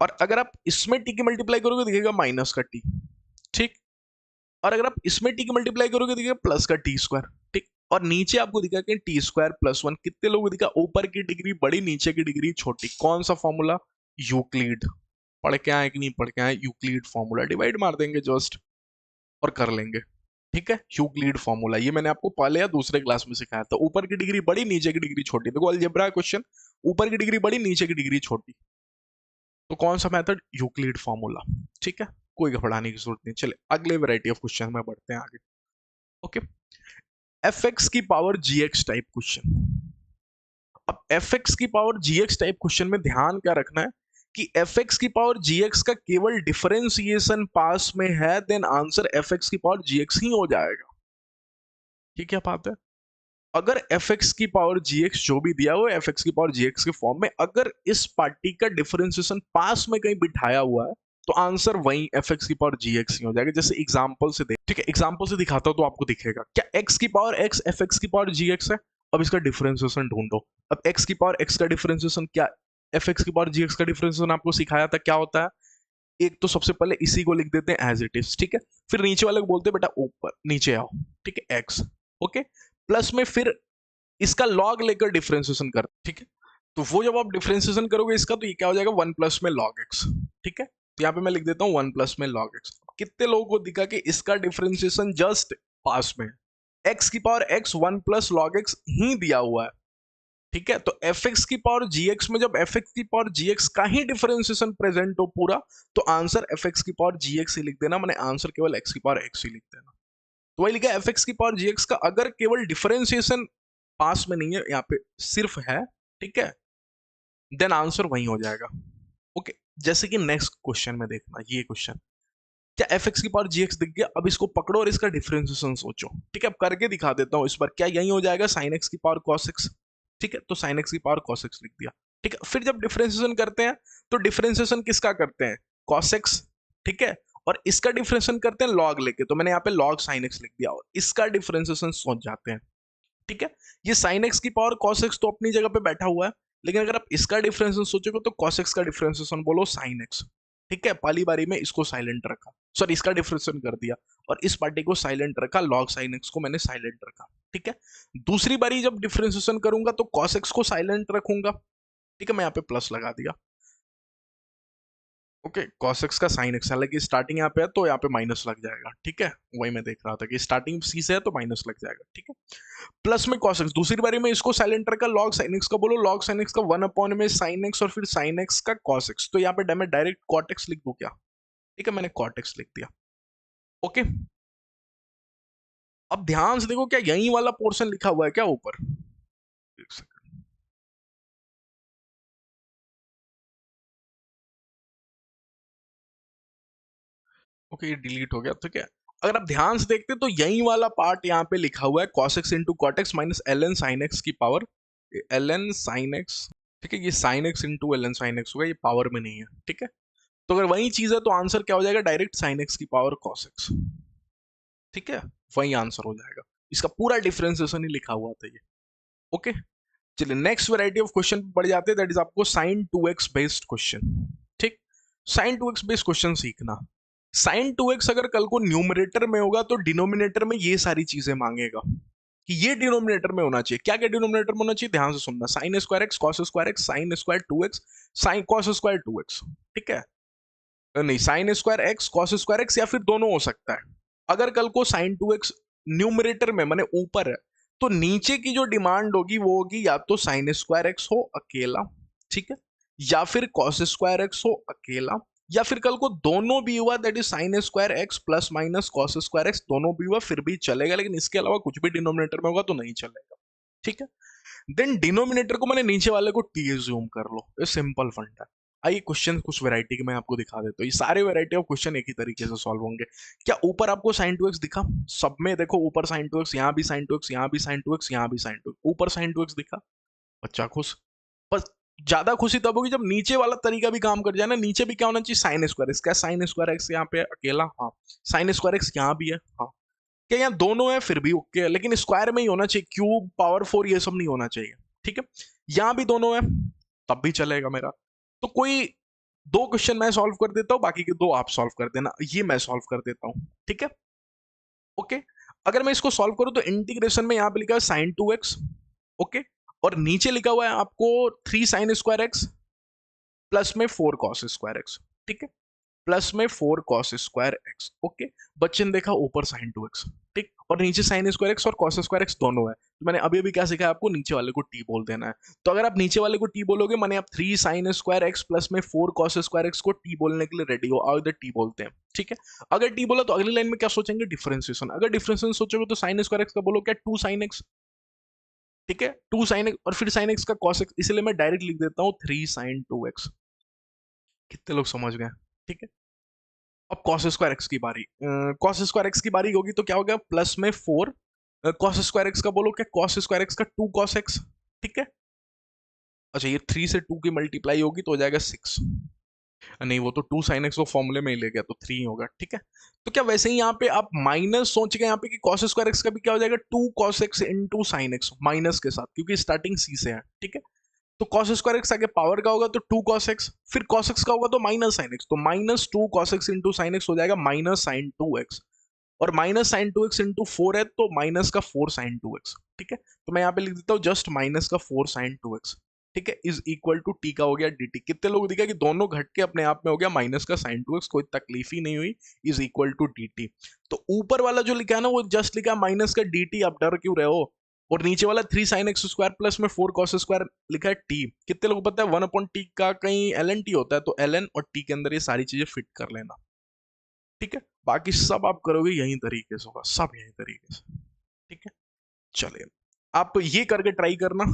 और अगर आप इसमें t की मल्टीप्लाई करोगे तो दिखेगा माइनस का t। ठीक, और अगर आप इसमें t की मल्टीप्लाई करोगे तो दिखेगा प्लस का t²। ठीक, और नीचे आपको दिखा कि t² + 1। कितने लोगों को दिखा, ऊपर की डिग्री बड़ी, नीचे की डिग्री छोटी। कौन सा फॉर्मूला, यूक्लिड। पढ़ के आए कि नहीं पढ़ के आए, यूक्लिड फॉर्मूला, डिवाइड मार देंगे जस्ट और कर लेंगे। ठीक है, यूक्लिड फॉर्मूला, ये मैंने आपको पहले या दूसरे क्लास में सिखाया था। ऊपर की डिग्री बड़ी, नीचे की डिग्री छोटी। देखो अलजेब्रा क्वेश्चन, ऊपर की डिग्री बड़ी, नीचे की डिग्री छोटी, तो कौन सा मेथड? Euclid formula. ठीक है, कोई घबराने की जरूरत नहीं। चले अगले वैरायटी ऑफ क्वेश्चन में बढ़ते हैं आगे। ओके, एफ एक्स की power g x type question. अब एफ एक्स की power g x type question में ध्यान क्या रखना है कि एफ एक्स की पावर जी एक्स का केवल डिफरेंशिएशन पास में है, देन आंसर एफ एक्स की पावर जी एक्स ही हो जाएगा। ठीक है, बात है। अगर एफ एक्स की पावर जी एक्स जो भी दिया हुआ है एफ एक्स की पावर जी एक्स के फॉर्म में, अगर इस पार्टी का डिफरेंशिएशन पास में कहीं बिठाया हुआ है तो आंसर वही एफ एक्स की पावर जी एक्स ही हो जाएगा। जैसे एग्जांपल से देख, ठीक है, एग्जांपल से दिखाता हूं तो आपको दिखेगा। क्या एक्स की पावर एक्स एफ एक्स की पावर जी एक्स है? अब इसका डिफरेंशिएशन ढूंढो। अब एक्स की पावर एक्स का डिफरेंशिएशन क्या, एफ एक्स की पावर जी एक्स का डिफरेंशिएशन आपको सिखाया था, क्या होता है? एक तो सबसे पहले इसी को लिख देते हैं एज इट इज, ठीक है, फिर नीचे वाले को बोलते हैं बेटा ऊपर नीचे आओ, ठीक है, एक्स, ओके, प्लस में फिर इसका लॉग लेकर डिफरेंशिएशन कर, ठीक है। तो वो जब आप डिफरेंशिएशन करोगे इसका, तो ये क्या हो जाएगा? 1 प्लस में लॉग एक्स, ठीक है। तो यहाँ पे मैं लिख देता हूँ 1 प्लस में लॉग एक्स। कितने लोगों को दिखा कि इसका डिफरेंशिएशन जस्ट पास में है? एक्स की power x 1 plus log x ही दिया हुआ है, ठीक है। तो एफ एक्स की पावर जी एक्स में जब एफ एक्स की पावर जी एक्स का ही डिफरेंशिएशन प्रेजेंट हो पूरा, तो आंसर एफ एक्स की पावर जी एक्स ही लिख देना, मैंने आंसर केवल एक्स की पावर एक्स ही लिख देना। तो वही लिखा एफ एक्स की पावर जी एक्स का अगर केवल डिफरेंशिएशन पास में नहीं है, यहाँ पे सिर्फ है, ठीक है, देन आंसर वही हो जाएगा। ओके, जैसे कि नेक्स्ट क्वेश्चन में देखना, ये क्वेश्चन, क्या एफ एक्स की पावर जी एक्स दिख गया? अब इसको पकड़ो और इसका डिफरेंशिएशन सोचो, ठीक है। अब करके दिखा देता हूं इस बार। क्या यही हो जाएगा साइन एक्स की पावर कॉस एक्स? ठीक है, तो साइन एक्स की पावर कॉस एक्स लिख दिया, ठीक है। फिर जब डिफरेंशिएशन करते हैं तो डिफरेंशिएशन किसका करते हैं? कॉस एक्स, ठीक है, और इसका डिफरेंशिएशन करते हैं लॉग लेके, तो मैंने यहाँ पे लॉग साइन एक्स लिख दिया, और इसका डिफरेंशिएशन सोच जाते हैं, ठीक है। ये साइन एक्स की पावर कॉस एक्स तो अपनी जगह पे बैठा हुआ है, लेकिन अगर आप इसका डिफरेंशिएशन सोचोगे तो कॉस एक्स का डिफरेंशिएशन बोलो साइन एक्स, ठीक है। पहली बारी में इसको साइलेंट रखा, सॉरी इसका डिफरेंशिएशन कर दिया, और इस पार्टी को साइलेंट रखा, लॉग साइन एक्स को मैंने साइलेंट रखा, ठीक है। दूसरी बारी जब डिफरेंशिएशन करूंगा तो कॉस एक्स को साइलेंट रखूंगा, ठीक है, मैं यहाँ पे प्लस लगा दिया, ओके। cos x का sin x, हालांकि स्टार्टिंग यहाँ पे है तो यहाँ पे माइनस लग जाएगा, ठीक है। वही मैं देख रहा था कि स्टार्टिंग c से है तो माइनस लग जाएगा, ठीक है। प्लस में cos x, दूसरी बारी में इसको साइलेंट रखा, log sin x का बोलो, log sin x का 1 अपॉन में sin x और फिर sin x का cos x, तो यहाँ पे मैं डायरेक्ट cot x लिख दूं क्या? ठीक है, मैंने cot x लिख दिया, ओके। अब ध्यान से देखो, क्या यही वाला पोर्शन लिखा हुआ है क्या ऊपर? एक सेकंड, ओके, ये डिलीट हो गया, ठीक है। अगर आप ध्यान से देखते तो यही वाला पार्ट यहाँ पे लिखा हुआ है cos x into cot x minus l n sine x की power l n sine x, ठीक है। ये sine x into l n sine x होगा, ये पावर में नहीं है, ठीक है। तो अगर वही चीज है तो आंसर क्या हो जाएगा? डायरेक्ट साइन एक्स की पावर cos x, ठीक है, वही आंसर हो जाएगा। इसका पूरा डिफरेंशिएशन ही लिखा हुआ था ये, ओके। चलिए नेक्स्ट वैरायटी ऑफ क्वेश्चन बढ़ जाते हैं, दैट इज आपको साइन 2x बेस्ड क्वेश्चन, ठीक। साइन 2x बेस्ड क्वेश्चन सीखना। साइन 2x अगर कल को न्यूमरेटर में होगा तो डिनोमिनेटर में ये सारी चीजें मांगेगा कि ये डिनोमिनेटर में होना चाहिए। क्या क्या डिनोमिनेटर में होना चाहिए? ध्यान से सुनना, sine square x cos square x sine square 2x sine cos square 2x, ठीक है। नहीं, sine square x cos square x, या फिर दोनों हो सकता है। अगर कल को साइन 2x न्यूमरेटर में माने ऊपर है, तो नीचे की जो डिमांड होगी वो होगी या तो साइन स्क्वायर एक्स हो अकेला, ठीक है, या फिर कॉस स्क्वायर एक्स हो अकेला, या फिर कल को दोनों भी हुआ, that is sine square x plus minus cos square x, दोनों भी हुआ फिर भी चलेगा, लेकिन इसके अलावा कुछ भी डिनोमिनेटर में होगा तो नहीं चलेगा, ठीक है। देन डिनोमिनेटर को मैंने नीचे वाले को टी एज्यूम कर लो, ये सिंपल फंड है। आइए क्वेश्चन कुछ वैरायटी के मैं आपको दिखा देता हूँ, ये सारे वैरायटी ऑफ क्वेश्चन एक ही तरीके से सॉल्व होंगे। क्या ऊपर आपको साइन 2x दिखा? सब में देखो ऊपर साइन 2x, यहाँ भी साइन 2x, यहाँ भी साइन 2x, यहाँ भी साइन 2x, ऊपर साइन 2x दिखा, बच्चा खुश। बस ज्यादा खुशी तब होगी जब नीचे वाला तरीका भी काम कर जाए ना। नीचे भी क्या होना चाहिए? साइन स्क्वायर एक्स, क्या साइन स्क्वायर एक्स यहाँ पे अकेला, हाँ, साइन स्क्वायर एक्स यहाँ भी है, हाँ, क्या यहाँ दोनों है फिर भी ओके है, लेकिन स्क्वायर में ही होना चाहिए, क्यूब पावर 4 ये सब नहीं होना चाहिए, ठीक है। यहाँ भी दोनों है तब भी चलेगा मेरा। तो कोई दो क्वेश्चन मैं सॉल्व कर देता हूँ, बाकी के दो आप सॉल्व कर देना, ये मैं सॉल्व कर देता हूँ, ठीक है, ओके। अगर मैं इसको सॉल्व करूँ तो इंटीग्रेशन में यहाँ पे लिखा है साइन 2x, ओके, और नीचे लिखा हुआ है आपको 3 साइन स्क्वायर एक्स प्लस में 4 कॉस स्क्वायर एक्स, ठीक है। प्लस में 4 cos स्क्वायर एक्स। ओके, बच्चे ने देखा ऊपर sin 2x, ठीक, और नीचे sin स्क्वायर एक्स और cos स्क्वायर एक्स दोनों है। तो मैंने अभी अभी क्या सिखाया आपको, नीचे वाले को t बोल देना है। तो अगर आप नीचे वाले को t बोलोगे माने आप 3 sin स्क्वायर एक्स प्लस में 4 cos स्क्वायर एक्स को t बोलने के लिए रेडी हो, आओ इधर t बोलते हैं, ठीक है। अगर t बोला तो अगली लाइन में क्या सोचेंगे, डिफरेंशिएशन। अगर डिफरेंशिएशन सोचोगे तो sin स्क्वायर एक्स का बोलो क्या, 2 sin x, ठीक है, 2 sin x और फिर sin x का cos x, इसलिए मैं डायरेक्ट लिख देता हूँ 3 sin 2x। कितने लोग समझ गए, ठीक है। अब cos स्क्वायर एक्स की बारी, cos स्क्वायर एक्स की बारी होगी तो क्या हो गया, प्लस में 4 cos स्क्वायर एक्स का बोलो क्या, cos स्क्वायर एक्स का 2 cos x, ठीक है। अच्छा, ये 3 से 2 की मल्टीप्लाई होगी तो हो जाएगा 6, नहीं वो तो 2 sin x वो फॉर्मूले में ही ले गया तो 3 होगा, ठीक है। तो क्या वैसे ही यहाँ पे आप माइनस सोच के यहाँ पे कि cos स्क्वायर एक्स का भी क्या हो जाएगा, 2 cos x into sine x minus के साथ, क्योंकि स्टार्टिंग c से है, ठीक है। तो cos स्क्वायर एक्स आगे पावर का होगा तो 2 cos x, फिर cos x का होगा तो माइनस sin x, तो minus 2 cos x into sine x हो जाएगा माइनस sin 2x, और माइनस sin 2x इंटू 4 है तो माइनस का 4 sin 2x, ठीक है। तो मैं यहाँ पे लिख देता हूँ जस्ट माइनस का 4 sin 2x, ठीक है, इज इक्वल टू टी का हो गया dt। कितने लोग दिखा कि दोनों घट के अपने आप में हो गया माइनस का sin 2x, कोई तकलीफ ही नहीं हुई, इज इक्वल टू dt। तो ऊपर वाला जो लिखा है ना वो जस्ट लिखा माइनस का dt, आप डर क्यों रहे हो, और नीचे वाला 3 sin x स्क्वायर प्लस में 4 cos स्क्वायर लिखा है t। कितने लोग पता है 1 अपॉन टी का कहीं ln t होता है, तो ln और t के अंदर ये सारी चीजें फिट कर लेना, ठीक है। बाकी सब आप करोगे यही तरीके से होगा, सब यही तरीके से, ठीक है। चलिए आप ये करके ट्राई करना,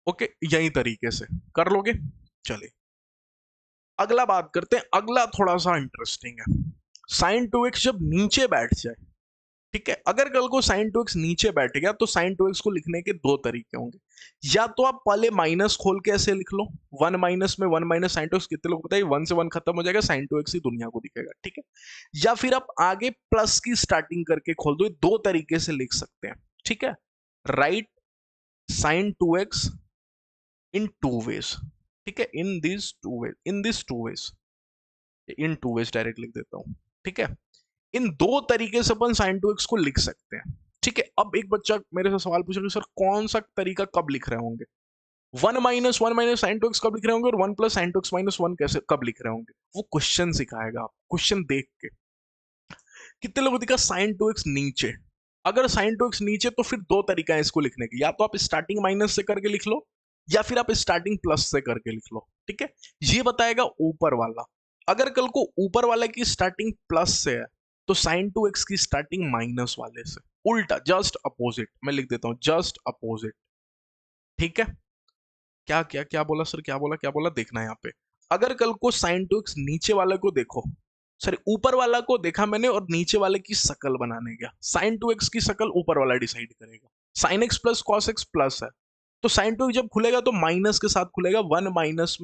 ओके, यही तरीके से कर लोगे। चलिए अगला बात करते हैं, अगला थोड़ा सा इंटरेस्टिंग है। sin 2x जब नीचे बैठ जाए, ठीक है, अगर कल को sin 2x नीचे बैठ गया तो sin 2x को लिखने के दो तरीके होंगे। या तो आप पहले माइनस खोल के ऐसे लिख लो, 1 माइनस में 1 माइनस sin 2x, कितने लोग बताइए 1 से 1 खत्म हो जाएगा, sin 2x ही दुनिया को दिखेगा, ठीक है। या फिर आप आगे प्लस की स्टार्टिंग करके खोल दो, दो तरीके से लिख सकते हैं, ठीक है। Right sin 2x in two ways, ठीक है, in this two ways, in this two ways, in two ways direct लिख देता हूं, ठीक है। इन दो तरीके से अपन sin 2x को लिख सकते हैं, ठीक है। अब एक बच्चा मेरे से सवाल पूछेगा सर कौन सा तरीका कब लिख रहे होंगे, 1 माइनस sin 2x कब लिख रहे होंगे और 1 प्लस sin 2x माइनस 1 कैसे कब लिख रहे होंगे, वो क्वेश्चन सिखाएगा आप, क्वेश्चन देख के। कितने लोगों दिखा sin 2x नीचे, अगर sin 2x नीचे तो फिर दो तरीका है इसको लिखने के, या तो आप स्टार्टिंग माइनस से करके लिख लो या फिर आप स्टार्टिंग प्लस से करके लिख लो, ठीक है। ये बताएगा ऊपर वाला। अगर कल को ऊपर वाले की स्टार्टिंग प्लस से है तो sin 2x की स्टार्टिंग माइनस वाले से, उल्टा जस्ट अपोजिट, मैं लिख देता हूं जस्ट अपोजिट, ठीक है। क्या क्या क्या बोला सर, क्या बोला देखना है यहाँ पे। अगर कल को sin 2x नीचे वाले को देखो, सर ऊपर वाला को देखा मैंने और नीचे वाले की शकल बनाने गया, sin 2x की शकल ऊपर वाला डिसाइड करेगा, sin x plus cos x plus है तो sin 2x जब खुलेगा तो माइनस के साथ खुलेगा, 1 माइनस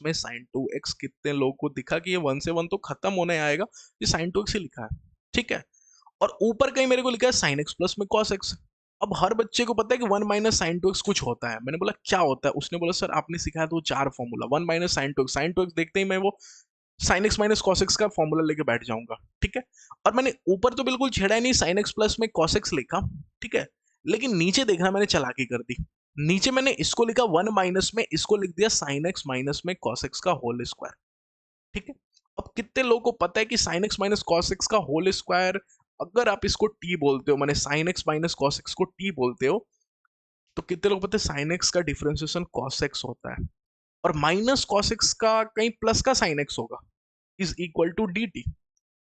में sin 2x। कितने लोगों को दिखा कि ये 1 से 1 तो खत्म होने आएगा, ये sin 2x ही लिखा है, ठीक है। और ऊपर कहीं मेरे को लिखा है sin x प्लस में cos x। अब हर बच्चे को पता है कि 1 माइनस sin 2x कुछ होता है, मैंने बोला क्या होता है, उसने बोला सर आपने सिखाया तो 4 फॉर्मूला, 1 माइनस sin 2x देखते ही मैं वो sin x minus cos x का फॉर्मूला लेके बैठ जाऊंगा, ठीक है। और मैंने ऊपर तो बिल्कुल छेड़ा ही नहीं, sin x प्लस में cos x लिखा, ठीक है, लेकिन नीचे देखना मैंने चालाकी कर दी, नीचे मैंने इसको लिखा 1 माइनस में इसको लिख दिया sin x माइनस में cos x का होल स्क्वायर, ठीक है। अब कितने लोगों को पता है कि sin x minus cos x का होल स्क्वायर, अगर आप इसको t बोलते हो, मैंने sin x minus cos x को t बोलते हो, तो कितने लोग पता है sin x का डिफरेंशिएशन cos x होता है, और माइनस cos x का कहीं प्लस का sin x होगा, इज इक्वल टू dt।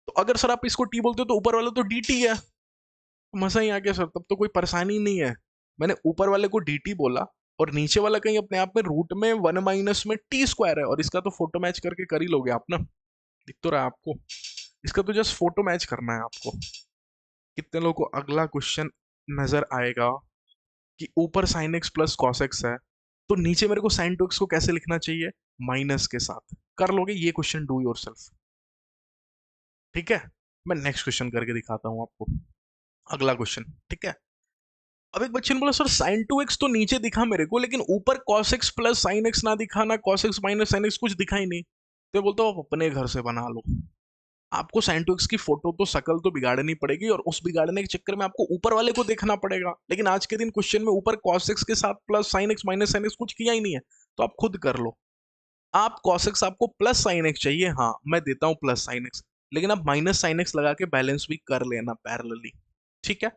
तो अगर सर आप इसको t बोलते हो तो ऊपर वाला तो dt है, तो मजा ही आ गया सर, तब तो कोई परेशानी नहीं है। मैंने ऊपर वाले को dt बोला और नीचे वाला कहीं अपने आप में रूट में 1 माइनस में t स्क्वायर है, और इसका तो फोटो मैच करके कर ही लोगे आप ना, दिख तो रहा है आपको, इसका तो जस्ट फोटो मैच करना है आपको। कितने लोगों को अगला क्वेश्चन नजर आएगा कि ऊपर sin x plus cos x है तो नीचे मेरे को sin 2x को कैसे लिखना चाहिए, माइनस के साथ, कर लोगे ये क्वेश्चन, डू योरसेल्फ, ठीक है। मैं नेक्स्ट क्वेश्चन करके दिखाता हूं आपको, अगला क्वेश्चन, ठीक है। अब एक बच्चे ने बोला सर sin 2x तो नीचे दिखा मेरे को, लेकिन ऊपर cos x plus sin x ना दिखा, ना cos x minus sin x कुछ दिखा ही नहीं, तो बोलता हूँ आप अपने घर से बना लो। आपको sin 2x की फोटो तो शकल तो बिगाड़नी पड़ेगी, और उस बिगाड़ने के चक्कर में आपको ऊपर वाले को देखना पड़ेगा, लेकिन आज के दिन क्वेश्चन में ऊपर cos x के साथ plus sin x minus sin x कुछ किया ही नहीं है, तो आप खुद कर लो। आप cos x आपको प्लस साइन एक्स चाहिए, हाँ मैं देता हूं प्लस साइन एक्स, लेकिन आप माइनस साइन एक्स लगा के बैलेंस भी कर लेना पैरेलली, ठीक है।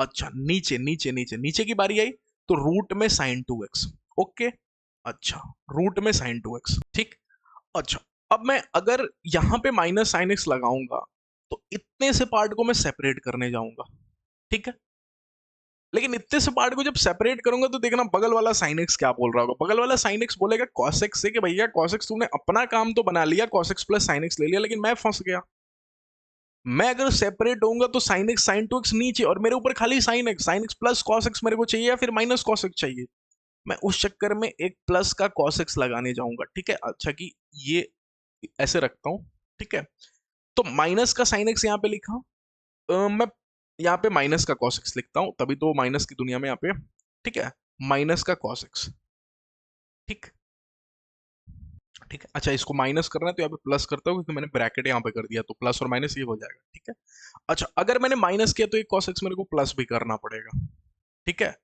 अच्छा नीचे नीचे नीचे नीचे की बारी आई, तो रूट में साइन 2x, ओके। अच्छा रूट में साइन 2x, ठीक। अच्छा अब मैं अगर यहां पे माइनस साइन एक्स लगाऊंगा तो इतने से पार्ट को मैं सेपरेट करने जाऊंगा, ठीक है। लेकिन इतने से पार्ट को जब सेपरेट करूंगा तो देखना बगल वाला साइन एक्स क्या बोल रहा होगा। बगल वाला साइन एक्स बोलेगा कॉस एक्स से कि भैया कॉस एक्स तुमने अपना काम तो बना लिया, cos x plus sine x ले लिया, लेकिन मैं फंस गया। मैं अगर सेपरेट होऊंगा तो साइन एक्स साइन 2x नीचे और मेरे ऊपर खाली sine x plus cos x मेरे को चाहिए या फिर माइनस कॉस एक्स चाहिए। मैं उस चक्कर में एक प्लस का कॉस एक्स लगाने जाऊंगा, ठीक है। अच्छा कि ये ऐसे रखता हूं, ठीक है। तो माइनस का साइन एक्स यहाँ पे लिखा, मैं यहाँ पे माइनस का कॉस एक्स लिखता हूं, तभी तो माइनस की दुनिया में यहाँ पे, ठीक है। माइनस का कॉस एक्स, ठीक, ठीक है। अच्छा इसको माइनस करना है तो यहाँ पे प्लस करता हूँ क्योंकि मैंने ब्रैकेट यहाँ पे कर दिया, तो प्लस और माइनस ये हो जाएगा, ठीक है। अच्छा अगर मैंने माइनस किया तो एक कॉस एक्स मेरे को प्लस भी करना पड़ेगा, ठीक है।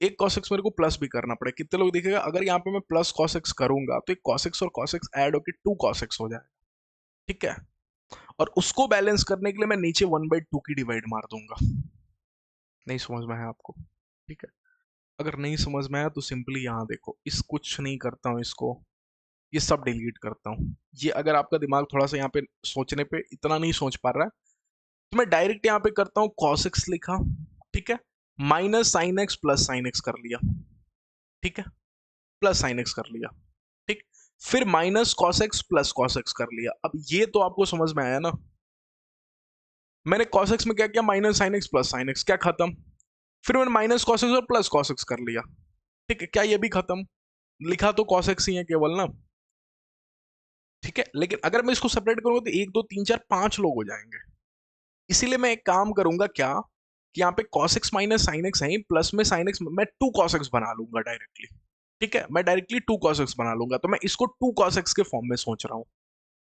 एक cos x मेरे को प्लस भी करना पड़ेगा। कितने लोग दिखेगा अगर यहाँ पे मैं प्लस cos x करूंगा तो एक cos x और cos x ऐड होकर 2 cos x हो जाएगा, ठीक है। और उसको बैलेंस करने के लिए मैं नीचे 1/2 की डिवाइड मार दूंगा। नहीं समझ में है आपको, ठीक है। अगर नहीं समझ में आया तो सिंपली यहाँ देखो, इस कुछ नहीं करता हूँ, इसको ये सब डिलीट करता हूँ। ये अगर आपका दिमाग थोड़ा सा यहाँ पे सोचने पे इतना नहीं सोच पा रहा है तो मैं डायरेक्ट यहाँ पे करता हूँ, cos x लिखा, ठीक है, minus sine x plus sine x कर लिया, ठीक है, प्लस साइन एक्स कर लिया, ठीक। फिर minus cos x plus cos x कर लिया। अब ये तो आपको समझ में आया ना, मैंने कॉस एक्स में क्या किया, minus sine x plus sine x, क्या खत्म। फिर मैंने माइनस कॉस एक्स और प्लस कॉस एक्स कर लिया, ठीक है, क्या ये भी खत्म। लिखा तो कॉस एक्स ही है केवल ना, ठीक है। लेकिन अगर मैं इसको सेपरेट करूंगा तो 1 2 3 4 5 लोग हो जाएंगे। इसीलिए मैं एक काम करूंगा क्या, कि यहाँ पे cos x minus sine x है, प्लस में साइन एक्स मैं 2 cos x बना लूंगा डायरेक्टली, ठीक है। मैं डायरेक्टली 2 cos x बना लूंगा, तो मैं इसको 2 cos x के फॉर्म में सोच रहा हूँ,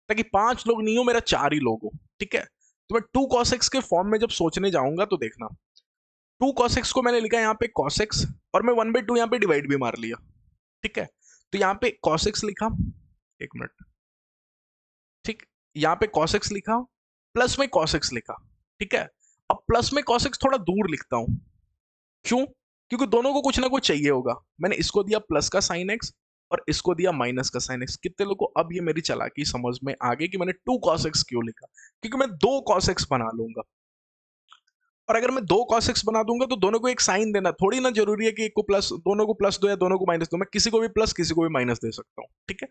ताकि 5 लोग नहीं हो, मेरा 4 ही लोग हो, ठीक है। तो मैं 2 cos x के फॉर्म में जब सोचने जाऊंगा तो देखना 2 cos x को मैंने लिखा यहाँ पे cos x और मैं 1/2 यहाँ पे डिवाइड भी मार लिया, ठीक है। तो यहाँ पे cos x लिखा, एक मिनट, ठीक, यहाँ पे cos x लिखा, प्लस में cos x लिखा, ठीक है। अब प्लस में cos x थोड़ा दूर लिखता हूं, क्यों, क्योंकि दोनों को कुछ ना कुछ चाहिए होगा। मैंने इसको दिया प्लस का साइन एक्स और इसको दिया माइनस का साइन एक्स। कितने लोगों को अब ये मेरी चालाकी समझ में आ गई कि मैंने 2 cos x क्यों लिखा, क्योंकि मैं 2 cos x बना लूंगा। और अगर मैं 2 cos x बना दूंगा तो दोनों को एक साइन देना थोड़ी ना जरूरी है कि एक को प्लस, दोनों को प्लस दो या दोनों को माइनस दो। मैं किसी को भी प्लस किसी को भी माइनस दे सकता हूँ, ठीक है।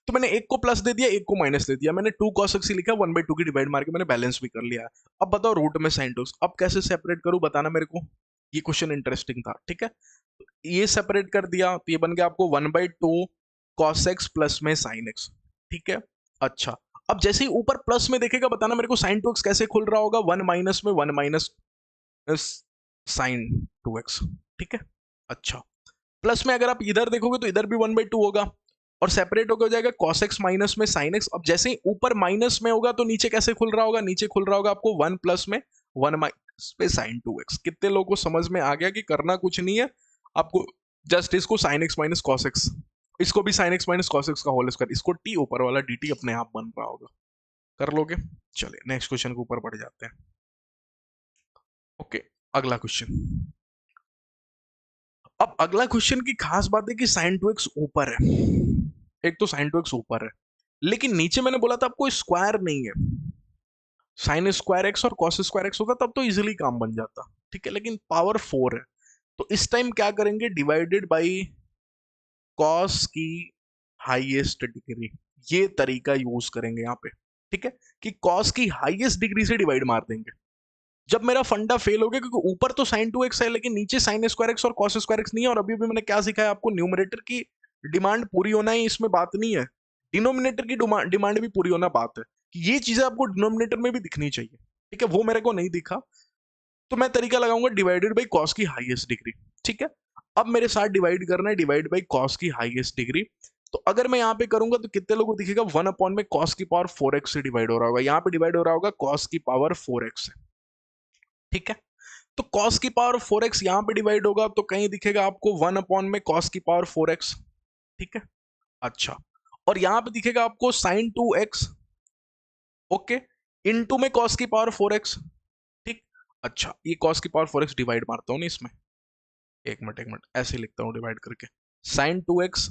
तो मैंने एक को प्लस दे दिया, एक को माइनस दे दिया, मैंने 2 cos x ही लिखा, 1/2 की डिवाइड मार के मैंने बैलेंस भी कर लिया। अब बताओ रूट में साइन 2x अब कैसे सेपरेट करूं, बताना मेरे को। ये क्वेश्चन इंटरेस्टिंग था, ठीक है। ये सेपरेट कर दिया तो ये बन गया आपको 1/2 cos x प्लस में साइन x, ठीक है। अच्छा अब जैसे ही ऊपर प्लस में देखेगा बताना मेरे को साइन 2x कैसे खुल रहा होगा, 1 माइनस में 1 माइनस साइन 2x, ठीक है। अच्छा प्लस में अगर आप इधर देखोगे तो इधर भी 1/2 होगा और सेपरेट होकर हो जाएगा cos x माइनस में sin x। अब जैसे ही ऊपर माइनस में होगा तो नीचे कैसे खुल रहा होगा, नीचे खुल रहा होगा आपको 1 प्लस में 1 माइनस में sin 2x। कितने लोगों को समझ में आ गया कि करना कुछ नहीं है आपको, जस्ट इसको sin x minus cos x, इसको भी sin x minus cos x का होल स्क्वायर, इसको t ऊपर वाला dt अपने आप बन रहा होगा, कर लोगे। चलिए नेक्स्ट क्वेश्चन के ऊपर बढ़ जाते हैं। ओके अगला क्वेश्चन। अब अगला क्वेश्चन की खास बात है कि साइन 2x ऊपर है, एक तो साइन 2x ऊपर है लेकिन नीचे मैंने बोला था आपको स्क्वायर नहीं है। साइन स्क्वायर एक्स और कॉस स्क्वायर एक्स होता तब तो इजीली काम बन जाता, ठीक है, लेकिन पावर 4 है। तो इस टाइम क्या करेंगे, डिवाइडेड बाई कॉस की हाईएस्ट डिग्री, ये तरीका यूज करेंगे यहाँ पे, ठीक है, कि कॉस की हाईएस्ट डिग्री से डिवाइड मार देंगे। जब मेरा फंडा फेल हो गया, क्योंकि ऊपर तो साइन 2x है लेकिन नीचे साइन स्क्वायर एक्स और कॉस स्क्वायर एक्स नहीं है। और अभी भी मैंने क्या सिखाया आपको, न्यूमरेटर की डिमांड पूरी होना ही इसमें बात नहीं है, डिनोमिनेटर की डिमांड भी पूरी होना बात है, कि ये चीजें आपको डिनोमिनेटर में भी दिखनी चाहिए, ठीक है। वो मेरे को नहीं दिखा तो मैं तरीका लगाऊंगा डिवाइडेड बाई कॉस की हाईएस्ट डिग्री, ठीक है। अब मेरे साथ डिवाइड करना है, डिवाइड बाई कॉस की हाईएस्ट डिग्री। तो अगर मैं यहाँ पे करूंगा तो कितने लोगों को दिखेगा, 1 अपॉन में कॉस की पावर 4x से डिवाइड हो रहा होगा, यहाँ पे डिवाइड हो रहा होगा कॉस की पावर 4x से, ठीक है। तो cos की पावर 4x यहां पे डिवाइड होगा तो कहीं दिखेगा आपको 1 अपॉन में cos की पावर 4x, ठीक है। अच्छा और यहाँ पे दिखेगा आपको साइन 2x, ओके, इनटू में कॉस की पावर 4x, ठीक। अच्छा, ये कॉस की पावर 4x डिवाइड मारता हूँ ना इसमें, एक मिनट ऐसे लिखता हूँ डिवाइड करके, साइन 2x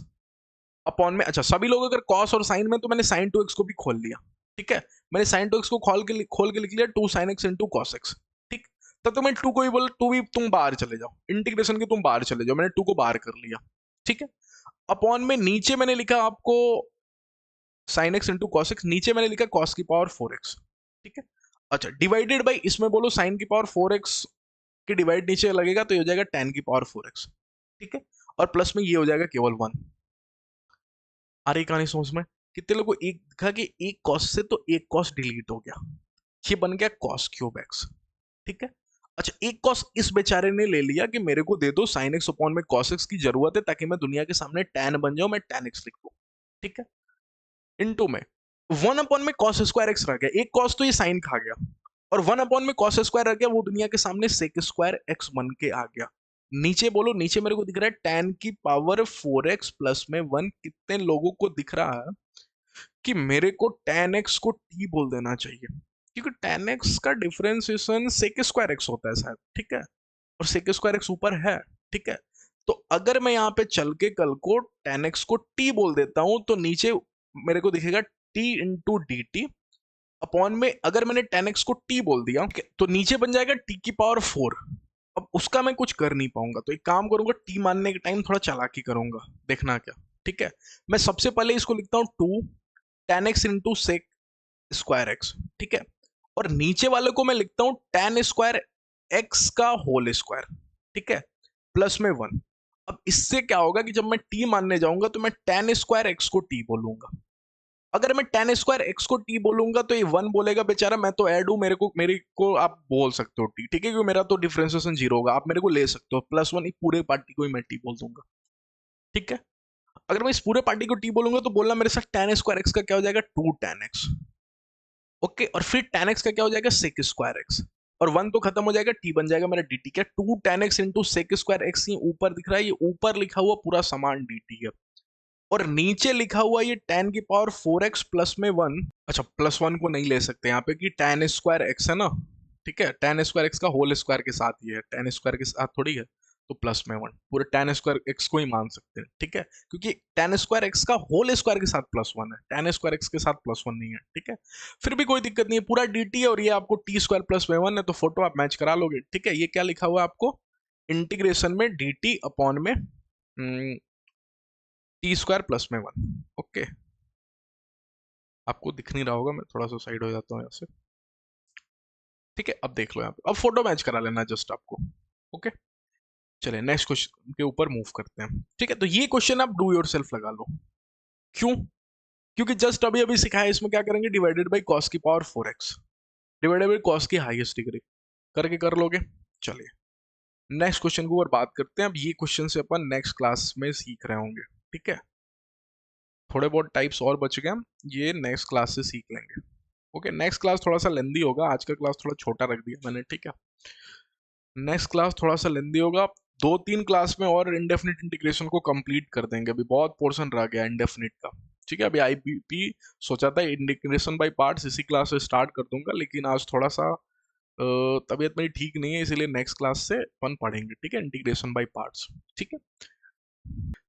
अपॉन में, अच्छा सभी लोग अगर कॉस और साइन में, तो मैंने साइन 2x को भी खोल लिया, ठीक है, मैंने साइन 2x को खोल के लिख लिया 2 sin x into cos x, ठीक। तब तो मैं 2 को भी बोल, 2 भी तुम बाहर चले जाओ, इंटीग्रेशन के तुम बाहर चले जाओ, मैंने 2 को बाहर कर लिया, ठीक है। अपॉन में नीचे मैंने लिखा आपको sign x into cos x, नीचे मैंने लिखा कॉस की पावर 4x, ठीक है। अच्छा, डिवाइडेड बाई, इसमें बोलो साइन की पावर 4x की डिवाइड नीचे लगेगा तो ये हो जाएगा tan की पावर 4x, ठीक है, और प्लस में ये हो जाएगा केवल 1। आ रही कहानी समझ में? कितने लोगों को एक दिखा कि एक कॉस से तो एक कॉस डिलीट हो गया, ये बन गया कॉस क्यूब एक्स, ठीक है। अच्छा, एक कॉस इस बेचारे ने ले लिया कि मेरे को दे दो साइन एक्स अपॉन में कॉस एक्स की जरूरत है, ताकि मैं दुनिया के सामने टैन बन जाऊं, मैं टैन एक्स लिख दूं, ठीक है। इनटू में 1 अपॉन में कॉस स्क्वायर एक्स रह गया, एक कॉस तो ये साइन खा गया, और 1 अपॉन में कॉस स्क्वायर रह गया, वो दुनिया के सामने सेक स्क्वायर एक्स बन के आ गया। नीचे बोलो, नीचे मेरे को दिख रहा है टैन की पावर 4x प्लस में 1। कितने लोगों को दिख रहा है कि मेरे को tan x को t बोल देना चाहिए, क्योंकि tan x का डिफरेंशिएशन सेक स्क्वायर एक्स होता है शायद, ठीक है, और सेक स्क्वायर एक्स ऊपर है, ठीक है। तो अगर मैं यहाँ पे चल के कल को tan x को t बोल देता हूं, तो नीचे मेरे को दिखेगा t into D T upon में, अगर मैंने tan x को t बोल दिया तो नीचे बन जाएगा t की पावर 4। अब उसका मैं कुछ कर नहीं पाऊंगा, तो एक काम करूंगा, t मानने के टाइम थोड़ा चालाकी करूंगा, देखना क्या, ठीक है। मैं सबसे पहले इसको लिखता हूँ 2 tan x into sec square x, ठीक है, और नीचे वाले को मैं लिखता हूं tan स्क्वायर एक्स का होल स्क्वायर, ठीक है, प्लस में 1। अब इससे क्या होगा कि जब मैं t मानने जाऊंगा तो मैं tan स्क्वायर एक्स को t बोलूंगा, अगर मैं tan स्क्वायर एक्स को t बोलूंगा तो ये 1 बोलेगा बेचारा, मैं तो ऐड हूं, मेरे को आप बोल सकते हो t, ठीक है, क्योंकि मेरा तो डिफरेंशिएशन 0 होगा, आप मेरे को ले सकते हो, प्लस 1 पूरे पार्टी को ही मैं t बोल दूंगा, ठीक है। अगर मैं इस पूरे पार्टी को t बोलूंगा तो बोलना मेरे साथ tan स्क्वायर एक्स का क्या हो जाएगा 2 tan x, ओके, और फिर tan x का क्या हो जाएगा sec स्क्वायर x, और 1 तो खत्म हो जाएगा, t बन जाएगा मेरा dt, क्या 2 tan x into sec square x, ये ऊपर दिख रहा है, ये ऊपर लिखा हुआ पूरा समान dt है, और नीचे लिखा हुआ ये tan की पावर 4x प्लस में 1। अच्छा, प्लस 1 को नहीं ले सकते यहाँ पे कि tan स्क्वायर एक्स है ना, ठीक है, tan स्क्वायर एक्स का होल स्क्वायर के साथ ही है, tan स्क्वायर के साथ थोड़ी है, तो प्लस में 1 पूरे tan स्क्वायर एक्स को ही मान सकते हैं, ठीक है, क्योंकि tan स्क्वायर एक्स का होल स्क्वायर के साथ प्लस 1 है, tan स्क्वायर एक्स के साथ प्लस 1 नहीं है, ठीक है। फिर भी कोई दिक्कत नहीं है, पूरा dt है, और ये आपको t स्क्वायर प्लस में 1 है, तो फोटो आप मैच करा लोगे, ठीक है। ये क्या लिखा हुआ है आपको, इंटीग्रेशन में dt अपॉन में टी स्क्वायर प्लस में 1, ओके। आपको दिख नहीं रहा होगा, मैं थोड़ा सा साइड हो जाता हूँ यहाँ से, ठीक है। अब देख लो यहाँ पे, अब फोटो मैच करा लेना जस्ट आपको, ओके। चलिए नेक्स्ट क्वेश्चन के ऊपर मूव करते हैं, ठीक है। तो ये क्वेश्चन आप डू योर सेल्फ लगा लो, क्यों? क्योंकि जस्ट अभी अभी सिखाया, इसमें क्या करेंगे, डिवाइडेड बाई कॉस की power 4x divided by cos की हाईएस्ट डिग्री करके कर लोगे। चलिए नेक्स्ट क्वेश्चन के ऊपर बात करते हैं। अब ये क्वेश्चन से अपन नेक्स्ट क्लास में सीख रहे होंगे, ठीक है, थोड़े बहुत टाइप्स और बच गए, हम ये नेक्स्ट क्लास से सीख लेंगे, ओके। नेक्स्ट क्लास थोड़ा सा लेंदी होगा, आज का क्लास थोड़ा छोटा रख दिया मैंने, ठीक है, नेक्स्ट क्लास थोड़ा सा लेंदी होगा। 2-3 क्लास में और इंडेफिनिट इंटीग्रेशन को कंप्लीट कर देंगे, अभी बहुत पोर्शन रह गया इंडेफिनिट का, ठीक है। अभी आईपीपी सोचा था इंटीग्रेशन बाय पार्ट्स इसी क्लास से स्टार्ट कर दूंगा, लेकिन आज थोड़ा सा तबीयत मेरी ठीक नहीं है, इसीलिए नेक्स्ट क्लास से अपन पढ़ेंगे, ठीक है, इंटीग्रेशन बाय पार्ट्स, ठीक है।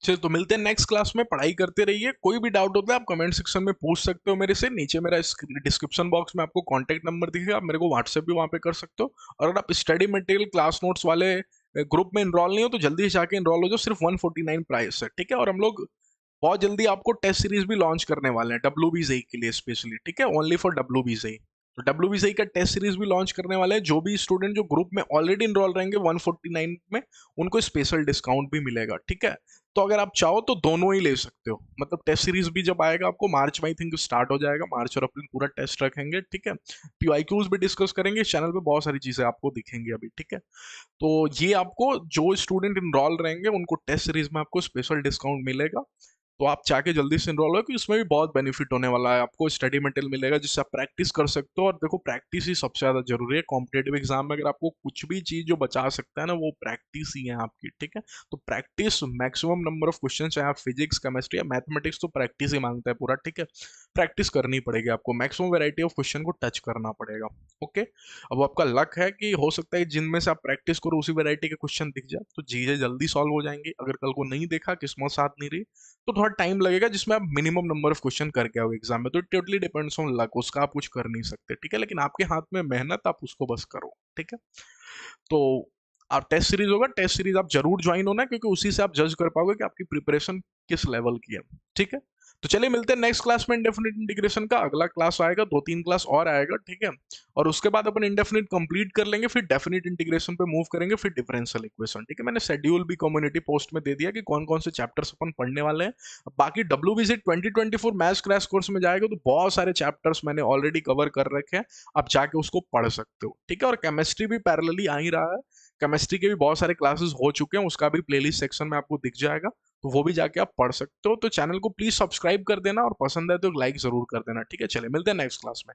चलिए तो मिलते हैं नेक्स्ट क्लास में, पढ़ाई करते रहिए, कोई भी डाउट होता है आप कमेंट सेक्शन में पूछ सकते हो मेरे से, नीचे मेरा डिस्क्रिप्शन बॉक्स में आपको कॉन्टैक्ट नंबर दिखेगा, आप मेरे को व्हाट्सएप भी वहाँ पे कर सकते हो, और अगर आप स्टडी मटेरियल क्लास नोट्स वाले ग्रुप में इनरोल नहीं हो तो जल्दी से जाके इनरोल हो जाओ, सिर्फ 149 प्राइस है, ठीक है। और हम लोग बहुत जल्दी आपको टेस्ट सीरीज भी लॉन्च करने वाले हैं WBJEE के लिए स्पेशली, ठीक है, ओनली फॉर WBJEE। तो WBJEE का टेस्ट सीरीज भी लॉन्च करने वाले हैं, जो भी स्टूडेंट जो ग्रुप में ऑलरेडी इनरोल रहेंगे 149 में, उनको स्पेशल डिस्काउंट भी मिलेगा, ठीक है। तो अगर आप चाहो तो दोनों ही ले सकते हो, मतलब टेस्ट सीरीज भी जब आएगा आपको मार्च में आई थिंक स्टार्ट हो जाएगा, मार्च और अप्रैल पूरा टेस्ट रखेंगे, ठीक है। PYQs भी डिस्कस करेंगे, चैनल पे बहुत सारी चीजें आपको दिखेंगी अभी, ठीक है। तो ये आपको जो स्टूडेंट इनरोल रहेंगे उनको टेस्ट सीरीज में आपको स्पेशल डिस्काउंट मिलेगा, तो आप जाके जल्दी से इनरोल हो कि उसमें भी बहुत बेनिफिट होने वाला है, आपको स्टडी मटेरियल मिलेगा जिससे आप प्रैक्टिस कर सकते हो। और देखो प्रैक्टिस ही सबसे ज़्यादा जरूरी है कॉम्पिटेटिव एग्जाम में, अगर आपको कुछ भी चीज़ जो बचा सकता है ना वो प्रैक्टिस ही है आपकी, ठीक है। तो practice, maximum number of question, चाहे आप फिजिक्स, केमिस्ट्री या मैथमेटिक्स, तो प्रैक्टिस ही मांगता है पूरा, ठीक है। प्रैक्टिस करनी पड़ेगी आपको, मैक्सिमम वेराइटी ऑफ क्वेश्चन को टच करना पड़ेगा। ओके, अब आपका लक है कि हो सकता है जिनमें से आप प्रैक्टिस करो उसी वैरायटी के क्वेश्चन दिख जाए, तो चीजें जल्दी सॉल्व हो जाएंगी। अगर कल को नहीं देखा, किस्मत साथ नहीं रही, तो थोड़ा टाइम लगेगा जिसमें आप मिनिमम नंबर ऑफ क्वेश्चन करके आओगे एग्जाम में। तो टोटली डिपेंड्स ऑन लक, उसका आप कुछ कर नहीं सकते, ठीक है। लेकिन आपके हाथ में मेहनत, आप उसको बस करो, ठीक है। तो आप टेस्ट सीरीज होगा, टेस्ट सीरीज आप जरूर ज्वाइन होना, क्योंकि उसी से आप जज कर पाओगे कि आपकी प्रिपरेशन किस लेवल की है, ठीक है। तो चलिए मिलते हैं नेक्स्ट क्लास में इंडेफिनिट इंटीग्रेशन का। अगला क्लास आएगा, 2-3 क्लास और आएगा, ठीक है। और उसके बाद अपन इंडेफिनिट कंप्लीट कर लेंगे, फिर डेफिनिट इंटीग्रेशन पे मूव करेंगे, फिर डिफरेंशियल इक्वेशन, ठीक है। मैंने शेड्यूल भी कम्युनिटी पोस्ट में दे दिया कि कौन कौन से चैप्टर्स अपन पढ़ने वाले हैं। अब बाकी WBC 2024 मैथ्स क्रैश कोर्स में जाएगा तो बहुत सारे चैप्टर्स मैंने ऑलरेडी कवर कर रखे हैं, आप जाके उसको पढ़ सकते हो, ठीक है। और केमिस्ट्री भी पैरेलली आ ही रहा है, केमिस्ट्री के भी बहुत सारे क्लासेस हो चुके हैं, उसका भी प्लेलिस्ट सेक्शन में आपको दिख जाएगा, तो वो भी जाके आप पढ़ सकते हो। तो चैनल को प्लीज सब्सक्राइब कर देना, और पसंद है तो लाइक जरूर कर देना, ठीक है। चले मिलते हैं नेक्स्ट क्लास में।